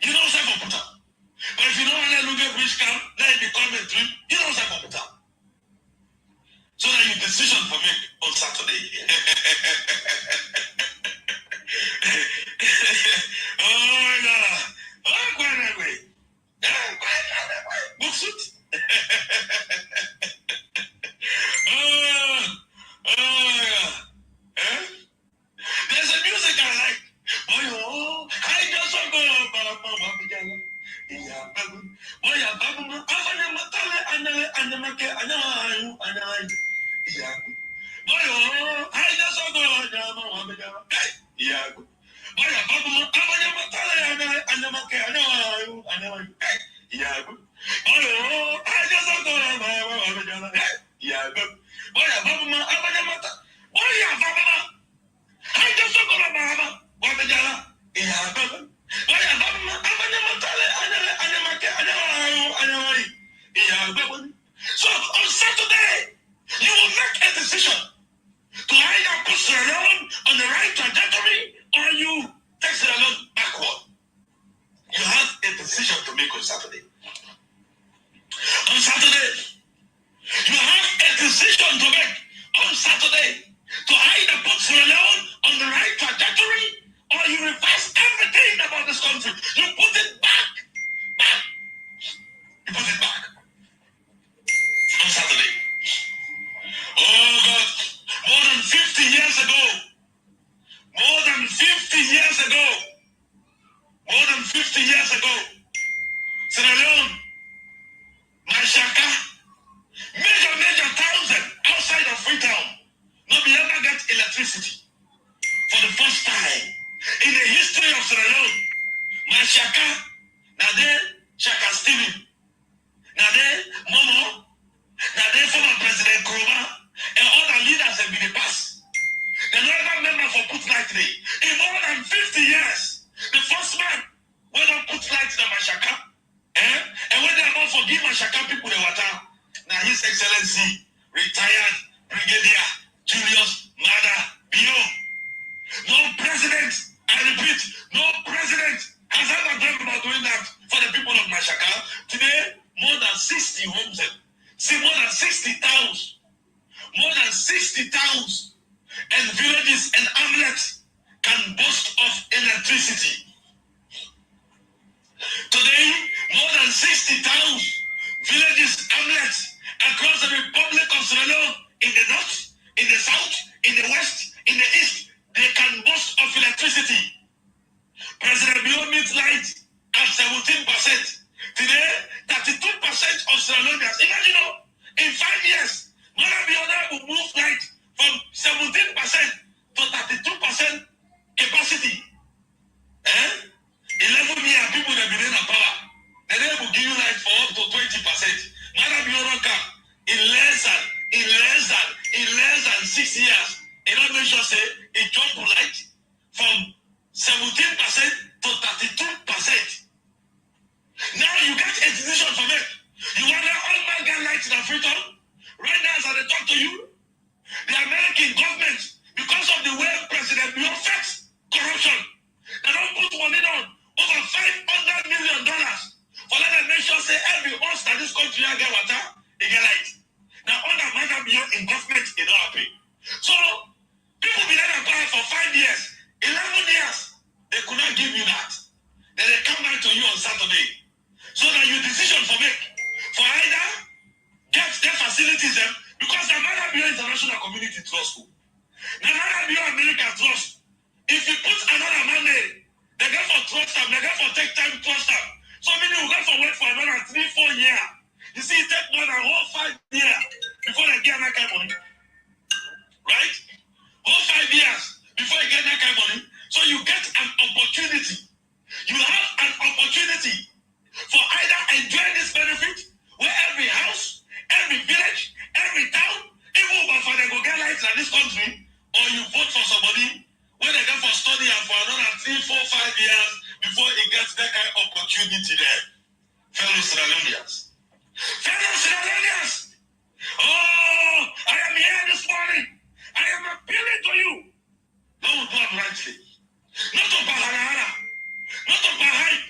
you don't say for Puta. But if you don't want to Lunga Bridge come, let it become a dream, you don't say for Puta. So that your decision for me on Saturday. Oh my God. Oh, quite that way. Quite that way. Booksuit. Oh my God. There's a music I like. Boy, oh, I just want to go. Boy, So on Saturday, you will make a decision to either put Sierra Leone on the right trajectory or you take Sierra Leone backward. You have a decision to make on Saturday. On Saturday, you have a decision to make on Saturday to either put Sierra Leone on the right trajectory or you reverse everything about this country. You put it back. You put it back. On Saturday. Oh God, more than 50 years ago, Sierra Leone, Mashaka, major towns outside of Freetown, nobody ever get electricity for the first time in the history of Sierra Leone. Mashaka, Nade, Shaka Steven, Nade, Momo, Nade, former President Nkrumah, and other leaders have been passed. They never member for put light day. In more than 50 years, the first man when I put light in Mashaka, and when they about forgive Mashaka people the water, now His Excellency, retired Brigadier Julius Maada Bio. No president, I repeat, no president has ever dreamt about doing that for the people of Mashaka. Today, more than 60 homes, more than 60 towns, and villages and hamlets can boast of electricity. Today, more than 60 towns, villages, hamlets across the Republic of Sierra Leone, in the north, in the south, in the west, in the east, they can boast of electricity. President Bio meets light at 17%. Today, 32% of Sierra Leoneans. Imagine, in 5 years, Mara Biona will move light from 17% to 32% capacity. 11 years, people have been in a power. Then they will give you light for up to 20%. Mara Biona come in less than 6 years. And I make sure say it jump light from 17% to 32%. Now you get a decision from it. You want all man get light in Africa? Right now, as I talk to you, the American government, because of the way President Bio affects corruption, they don't put money down over $500 million for let them make sure say every house that this country get water, they get light. Now under Maada Bio in government, it don't happen. So people be there in power for 5 years, 11 years, they could not give you that. Then they come back to you on Saturday. So that your decision for make for either get their facilities them because the Maada Bio international community trust you. The Maada Bio America trust. If you put another man there, they get for trust them, they get for take time trust them. So many will get for wait for another 3-4 years. You see, it take more than 5 years before they get that kind of money. Right? 5 years before you get that kind of money. So you get an opportunity. You have an opportunity for either enjoy this benefit where every house, every village, every town, even if they go get lights in this country, or you vote for somebody where they get for study and for another 3, 4, 5 years before it gets that kind of opportunity there. Fellow Sierra Leoneans. Oh, I am here this morning. I am appealing to you. Don't do it rightly. Not to Baharara, not to hype,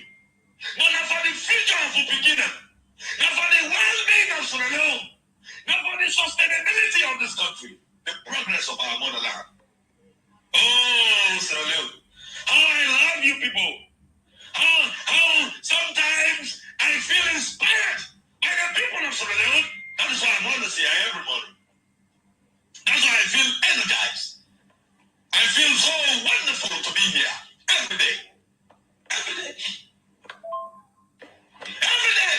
but not for the future of Upikina, not for the well-being of Sierra Leone, not for the sustainability of this country, the progress of our motherland. Oh, Sierra Leone, how I love you people. How sometimes I feel inspired by the people of Sierra Leone. That is why I'm always here every morning. That's why I feel energized. I feel so wonderful to be here every day. Every day. Every day.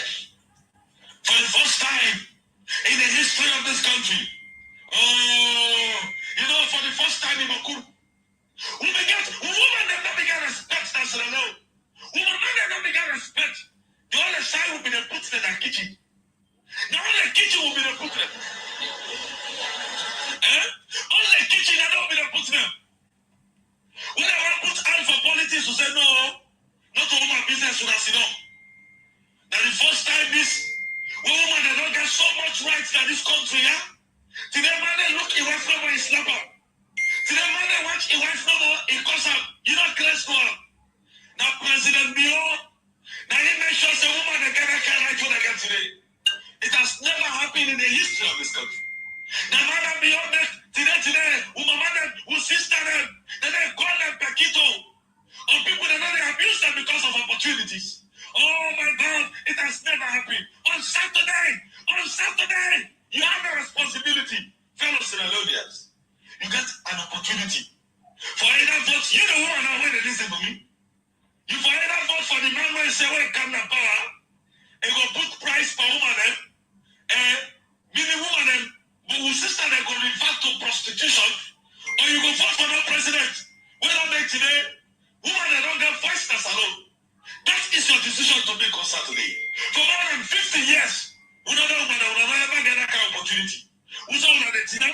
For the first time in the history of this country. Oh, for the first time in Makuru, women that not began respect that Sierra Leone. Women that not began respect. The only side will be the put in the kitchen. The only kitchen will be the put them. Only kitchen that don't be the put them. When I want to put out for politics to say no, not to my business with us, Now the first time this woman they don't in this country, yeah? Today, man, they look in wife number in slap up. Today, man, they watch in wife number in cause up. You know, class go up. Now, President Bio, now he makes sure a woman that can right what again today. It has never happened in the history of this country. Now, man, Bio, today, woman, who sister them, then they call them Paquito. Or people that know they abuse them because of opportunities. Oh my God, it has never happened. On Saturday, you have a responsibility, fellow Sierra Leoneans. You get an opportunity for either vote. You the woman now when they listen to me. You for either vote for the man when say when come na power, and go put price for woman them, meaning woman them, but whose sister they go revert to prostitution, or you go vote for no president. When I make today, woman they don't get voice alone. That is your decision to make on Saturday. For more than 50 years, we don't know woman will never get that kind of opportunity. Who's all the tina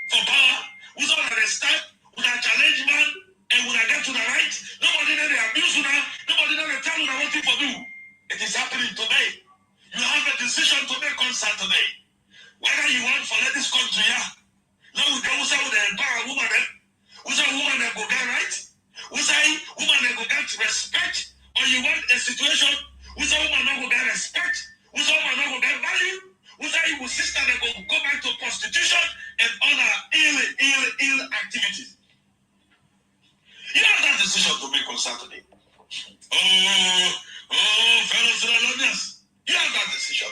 for power, who's all the start, who's a challenge man, and when I get to the right, nobody know they abuse you now, nobody know they tell you what to do. It is happening today. You have a decision to make on Saturday. Whether you want for let this country, yeah. Now we go with the empower woman, who's a woman that go get right, who's a woman that go get respect. Or you want a situation who's a woman not will get respect, who's a woman not will get value, who's a sister that will go back to prostitution and other ill activities. You have that decision to make on Saturday. Oh, fellow Sierra Leoneans, you have that decision.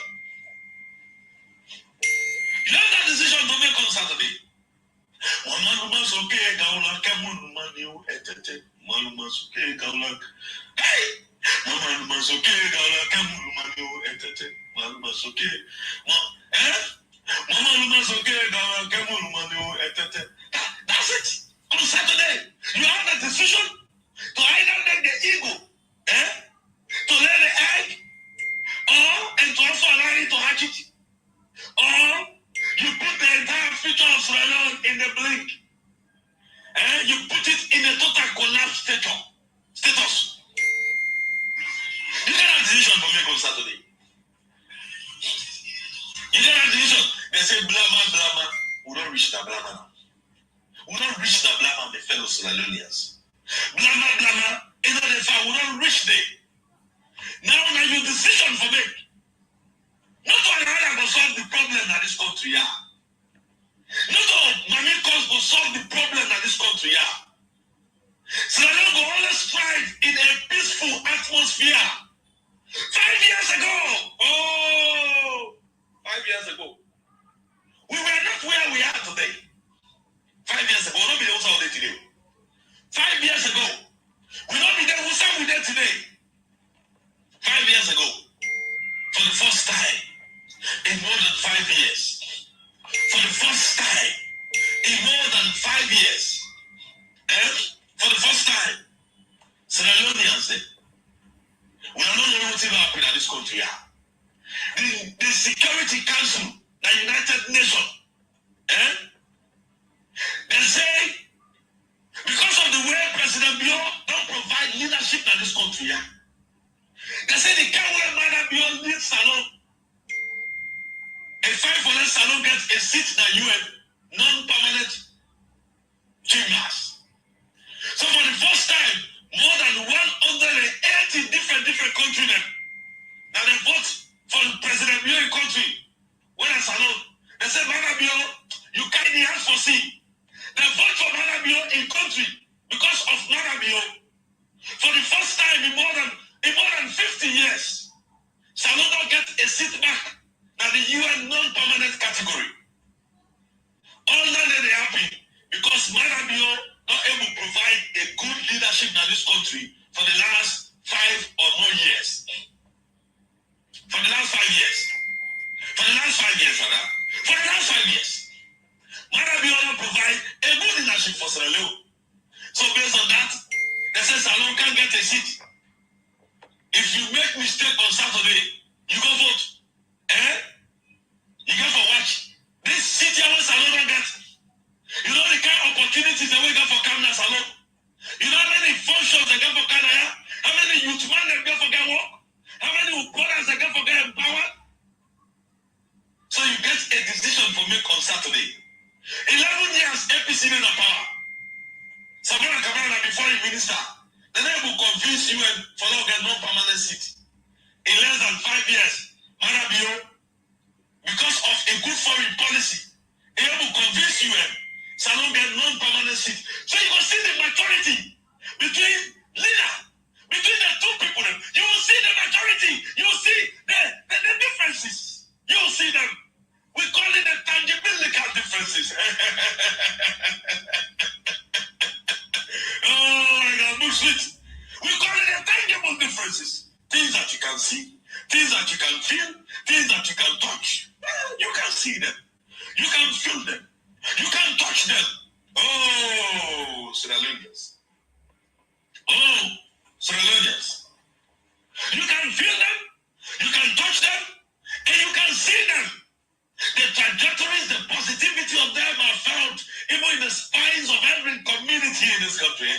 You have that decision to make on Saturday. Hey! That's it. On Saturday, you have the decision to either let the ego, to lay the egg, and to also allow it to hatch it, or you put the entire future of Sierra Leone in the blink. You put it in a total collapse status. You get a decision to make on Saturday. You get a decision. They say blama. We don't reach the blama now. We don't reach the blama, the fellow Sierra Leoneans. Blama. In order for we don't reach there. Now your decision for me. Not to allow to solve the problem that this country are. Not all Mami cause will solve the problem that this country are. Sierra Leone will always thrive in a peaceful atmosphere. 5 years ago, 5 years ago, we were not where we are today. 5 years ago, we don't be there all day today. 5 years ago, we don't be there we there today. 5 years ago, for the first time in more than 5 years. For the first time in more than 5 years, for the first time, Sierra Leoneans, we are not knowing what will happen in this country. The Security Council, the United Nations, they say because of the way President Bio don't provide leadership in this country, they say the kind where Madam Bio needs salon. A 5 salon gets a seat in the UN, non-permanent chambers. So for the first time, more than 180 different countries now they vote for President Bio in country. When I salon, they say Madam Bio, you can't even foresee. They vote for Madam Bio in country because of Madam Bio. For the first time in more than 50 years, Salon don't get a seat back. Now the UN non-permanent category. All that they happy because Madam Bio not able to provide a good leadership in this country for the last 5 or more years. For the last 5 years. For the last 5 years, rather. For the last 5 years. Madam Bio don't provide a good leadership for Sierra Leone. So based on that, they say Salon can't get a seat. If you make mistake on Saturday, you go vote. You go for watch. This city where Salon don't get. You know the kind of opportunities that we got for Kamna Salon. You know how many functions they get for Canada? How many youth men they get for get work? How many brothers they get for get empowered? So you get a for now get no permanent seat. In less than 5 years, Marabio, because of a good foreign policy, he will convince you Salon get non-permanent seat. So you will see the maturity between leader, between the two people. You will see the majority. You will see the differences. You will see them. We call it the tangibilical differences. Oh my God, bullshit. We call it the tangible differences. Things that you can see, things that you can feel, things that you can touch. You can see them. You can feel them. You can touch them. Oh, Sierra Leoneans. Oh, Sierra Leoneans. You can feel them, you can touch them, and you can see them. The trajectories, the positivity of them are found even in the spines of every community in this country.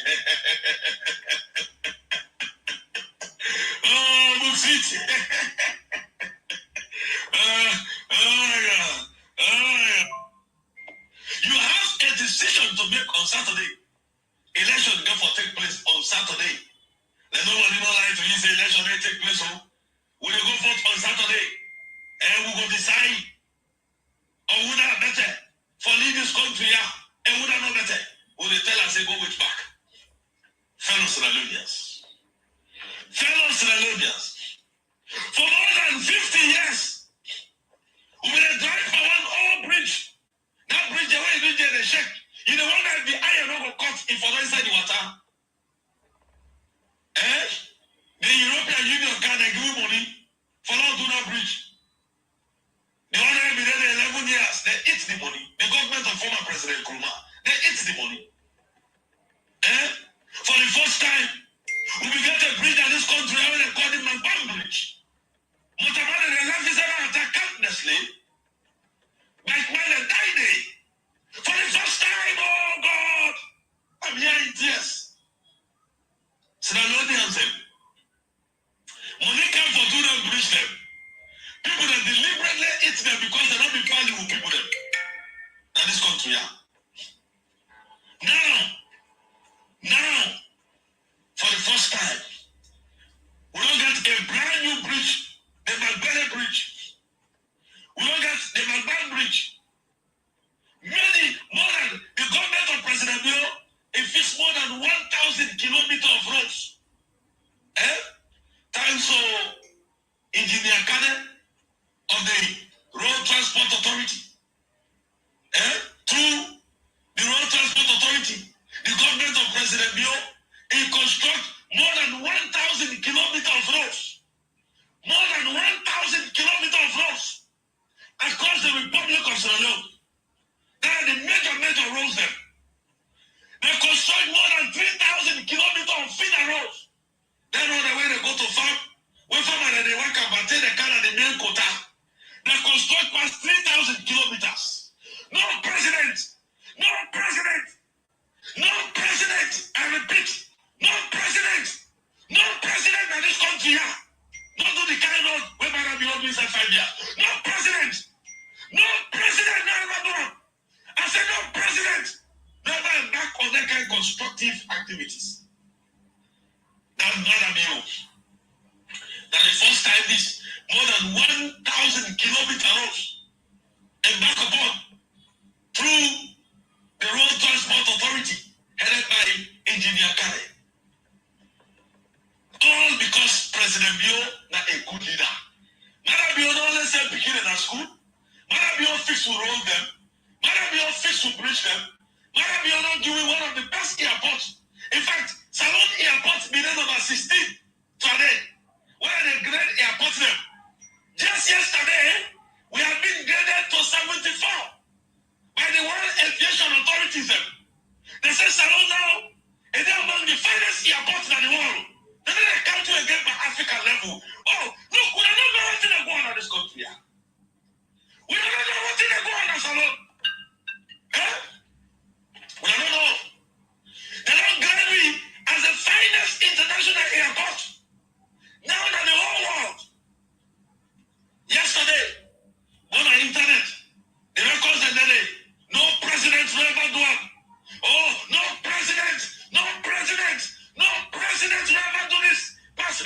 Oh, Mufit. Oh my God. You have a decision to make on Saturday. Election therefore take place on Saturday. There's nobody not like to you say election may take place. We will go vote on Saturday. And we will decide on who are better for lead this country, and who are not better. We will tell us they go which back. Fellow Sierra Leoneans. Fellow Sierra Leoneans. For more than 50 years, we will drive for one old bridge. That bridge, the way you did the shake, you know one that the iron will cut if for inside the water. The European Union can give you money for not do that bridge. The one that been there 11 years, they eat the money. The government of former President Nkrumah, they eat the money. For the first time, we will get a bridge in this country, how they call it Magbam Bridge. Mutamana, they left this attack countlessly. Like when they died, for the first time, oh God, I'm hearing tears. Sierra Leoneans them. Money come for do them, bridge them. People that deliberately eat them because they don't be valuable people them. In this country, Now, for the first time, we don't get a brand new bridge, the Magbele Bridge. We don't get the Magbam Bridge. More than the government of President Bio, it fixed more than 1,000 kilometers of roads. Thanks to Engineer Kane of the Road Transport Authority. Through the Road Transport Authority, the government of President Bio, it construct more than 1,000 kilometers of roads. More than 1,000 kilometers of roads across the Republic of Sierra Leone. That are the major roads there. They construct more than 3,000 kilometers of feeder roads. They know the way they go to farm. When farmers they work about the car and the main quota. They construct past 3,000 kilometers. No president, I repeat, no president in this country here. Not do the kind of way back and beyond inside 5 years. No president, never do it. I said no president, never embark on that kind of constructive activities. That's not a bill. That the first time this more than 1,000 kilometers embark upon through the Road Transport Authority headed by Engineer Kane. All because President Bio not a good leader. Marabio don't let them begin in a school. Marabio fix to roll them. Marabio fix to bridge them. Marabio don't give one of the best airports. In fact, Salon Airport been number 16 today. One of the great airports them. Just yesterday, we have been graded to 74 by the World Aviation Authority. They say Salon now is among the finest airports in the world. They didn't come to again by African level. Oh, look, we don't know what's going on in this country. We don't know what's going on in Salon. We don't know. They don't grade me as the finest international airport. Now in the whole world. Yesterday, on the internet, the records and then no president will ever do it. Oh, no president will ever do this. Past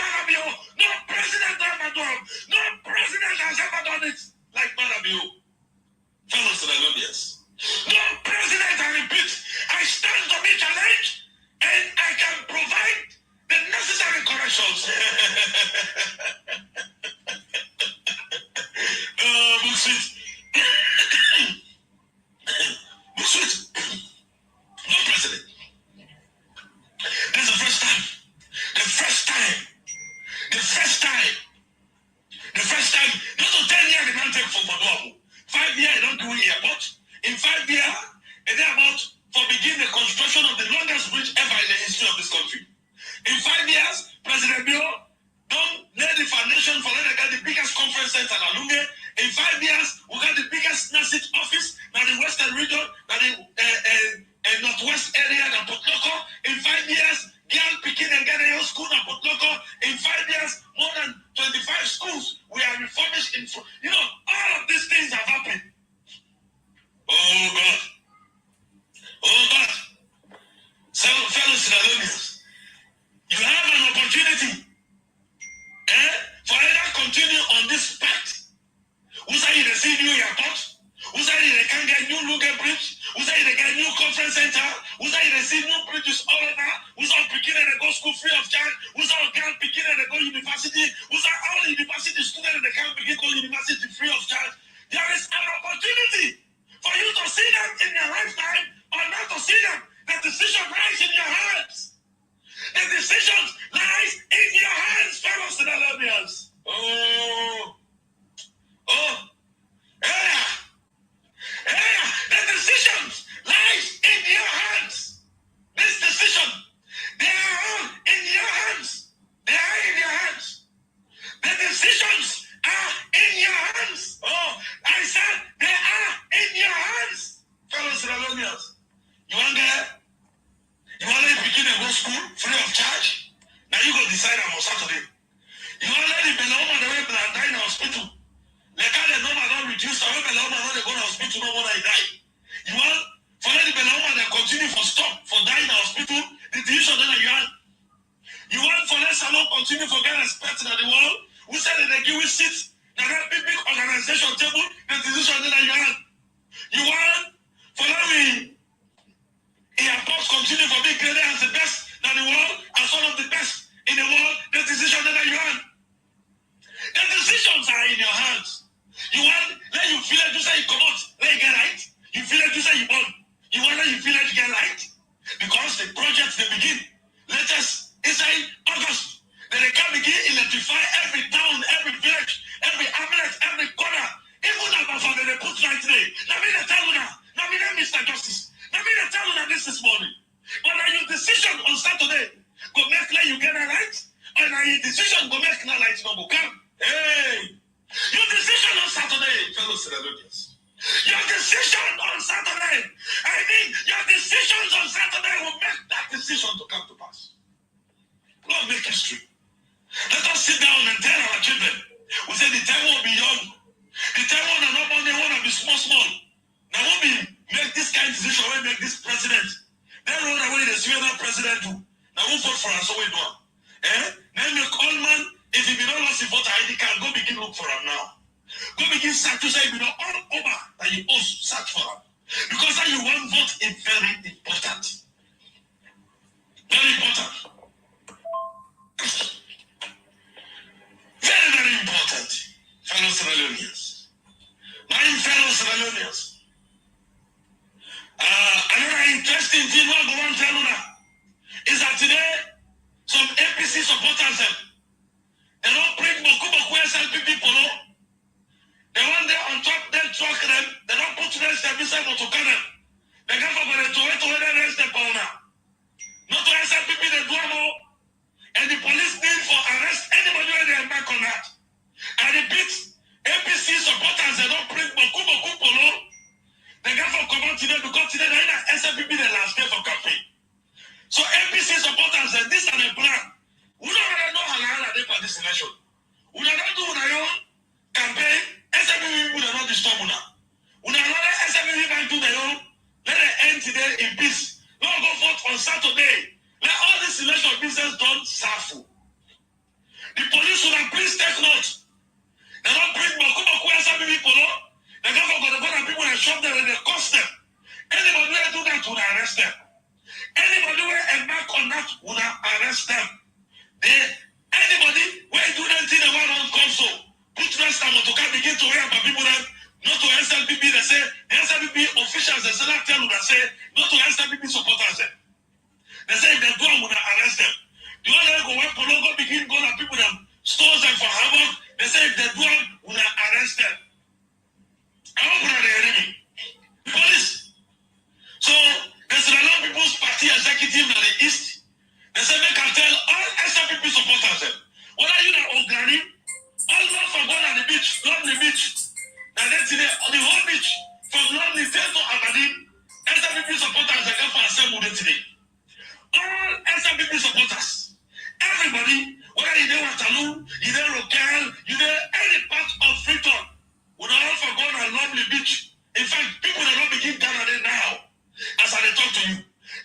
Bullshit. Bullshit. No president. This is the first time. The first time. The first time. The first time. Not to 10 years, they don't take for Bodoabo. 5 years, they don't do it airport. In 5 years, and they're about for begin the construction of the longest bridge ever in the history of this country. In 5 years, President Bio don't lay the foundation for the biggest conference center in Alunge. In 5 years, we got the biggest NASIT office in the Western region, in the Northwest area in Potloko. In 5 years, girl picking and getting your school in Potloko. In 5 years, more than 25 schools we are refurbished in. You know, all of these things have happened. Oh God. Oh God. So, fellow Sierra-Leoneans, you have an opportunity for either continue on this path. Who say they see new airport? Who say they can get new Luge bridge? Who say they get new conference center? Who say they see new bridges all over? Who say picking and they go school free of charge? Who say can't picking and they go university? Who say all university students they can't begin go university free of charge? There is an opportunity for you to see them in your lifetime or not to see them. The decision lies in your hands. The decision lies in your hands, fellow Sierra-Leoneans. Oh. The decisions lies in your hands. This decision, they are all in your hands. They are in your hands. The decisions are in your hands. Oh, I said they are in your hands, fellow Sierra-Leoneans. You want to begin a go school free of charge? Now you go decide on Saturday. You want to let the Beloma the way die in the hospital? Like how the number don't reduce, the way Beloma don't go to the hospital no more they die. You want for let the Beloma they continue for stop for die in the hospital? The decision that you want. You want for let Salon continue for get respect in the world? Who said that they give you seats? Now that big organization table, the decision that you want. You want for let me airports continue for being graded as the best in the world, as one of the best in the world, the decision that you want. The decisions are in your hands. You want, let you feel like you say you come out, let you get right. You feel like you say you born. You want let you feel like you get right. Because the projects they begin. Latest inside August. Then they can begin electrify every town, every village, every hamlet, every corner. Even about they put right today. Now me the tell you now. Now me the Mr. Justice. Now me the tell you that this morning. But now your decision on Saturday go make like you get it right. And now your decision go make no light no go come. Hey, your decision on Saturday, fellow Sierra-Leoneans. Your decision on Saturday. I mean, your decisions on Saturday will make that decision to come to pass. Lord, make history. Let us sit down and tell our children. We say the time won't be young. The time won't not only want to be small. Now won't be make this kind of decision. We make this president. Then run away the Sweden president do. Now who vote for us? So we do. Then you call man. If you don't lost your voter ID card, go begin look for him now. Go begin search to say you know all over that you also search for him. Because that you want vote is very important. Very important. Very, very important. Fellow Sierra-Leoneans. My fellow Sierra-Leoneans. Another interesting thing I go on tell you now is that today some APC supporters they don't bring Boku SLPP polo. They want them on top, they truck them. They don't put them beside Motokanem. They come for the to arrest them now. Not to SLPP, they do more. And the police need for arrest anybody when they embark on that. And repeat, APC supporters, they don't bring Boku polo. They come for command today because today they are SLPP the last day for campaign. So APC supporters, this is the plan. We don't really know how they for this election. We don't do our own campaign. SMB will not disturb now. We don't let SMB bank do their own. Let it end today in peace. Don't go vote on Saturday. Let all this election business done safely. The police will please take note. They don't bring Boku SMB polo. They go for the people that shop them and they cost them. Anybody who do that will arrest them. Anybody who embark on that will arrest them. Anybody who do Badu, you know Rokel, you know any part of Freetown. We don't all forgot a lovely beach. In fact, people are not begin Ghana there now. As I talk to you.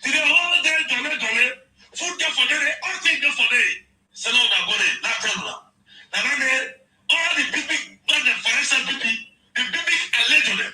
Today, all day, jolly, food there for day, all things there for day. So now they're going to tell you. Now, all the big, not the financial people, the big alleged them.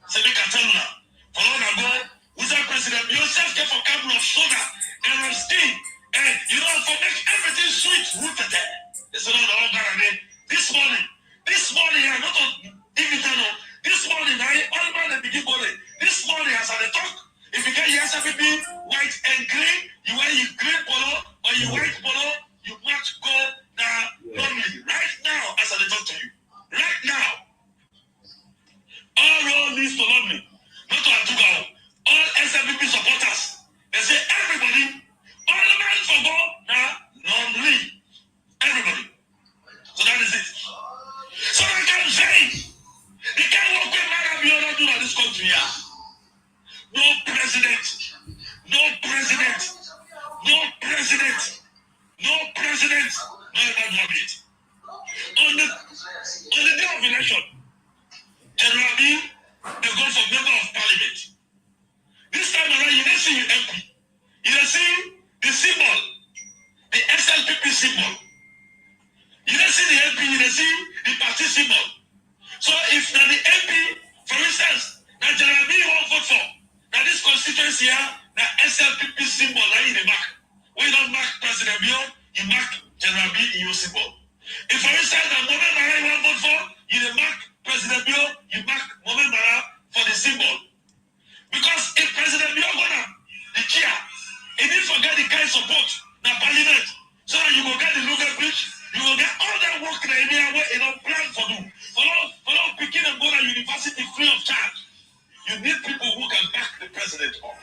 So they can tell you now. For long ago, without President, yourself get for couple of soda and steam. And you know, for make everything sweet, rooted there. It's not all Ghana. This morning, I'm not on digital. This morning, all man the begin going. This morning, as I talk, if you get yes, everything white and green, you wear your green polo or your white polo, you must go now normally. Right now, as I talk to you, right now, all road needs to love me, not to Atuga. All SFPP supporters, they say everybody, all the man for go now normally, everybody. So that is it. So I can say. They can't walk with man and be able to do this country here. No president, no president, no president, no president, no government. On the day of election, General B, they go for member of parliament. This time around, you didn't see your MP. You didn't see the symbol, the SLPP symbol. You didn't see the MP, you didn't see the party symbol. So if now the MP, for instance, now General B won't vote for, now this constituency here, now SLPP symbol now in the back. When you don't mark President Bio, you mark General B in your symbol. If for instance, now Mohamed Mara you won't vote for, you don't mark President Bio, you mark Mohamed Mara for the symbol. Because if President Bio gonna the chair, he didn't forget the kind of support now parliament. So you will get the Luga Bridge, you will get all that work in the area where you don't plan for them. Follow picking and go to university free of charge. You need people who can back the president up.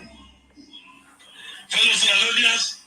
Fellow Sierra Leoneans,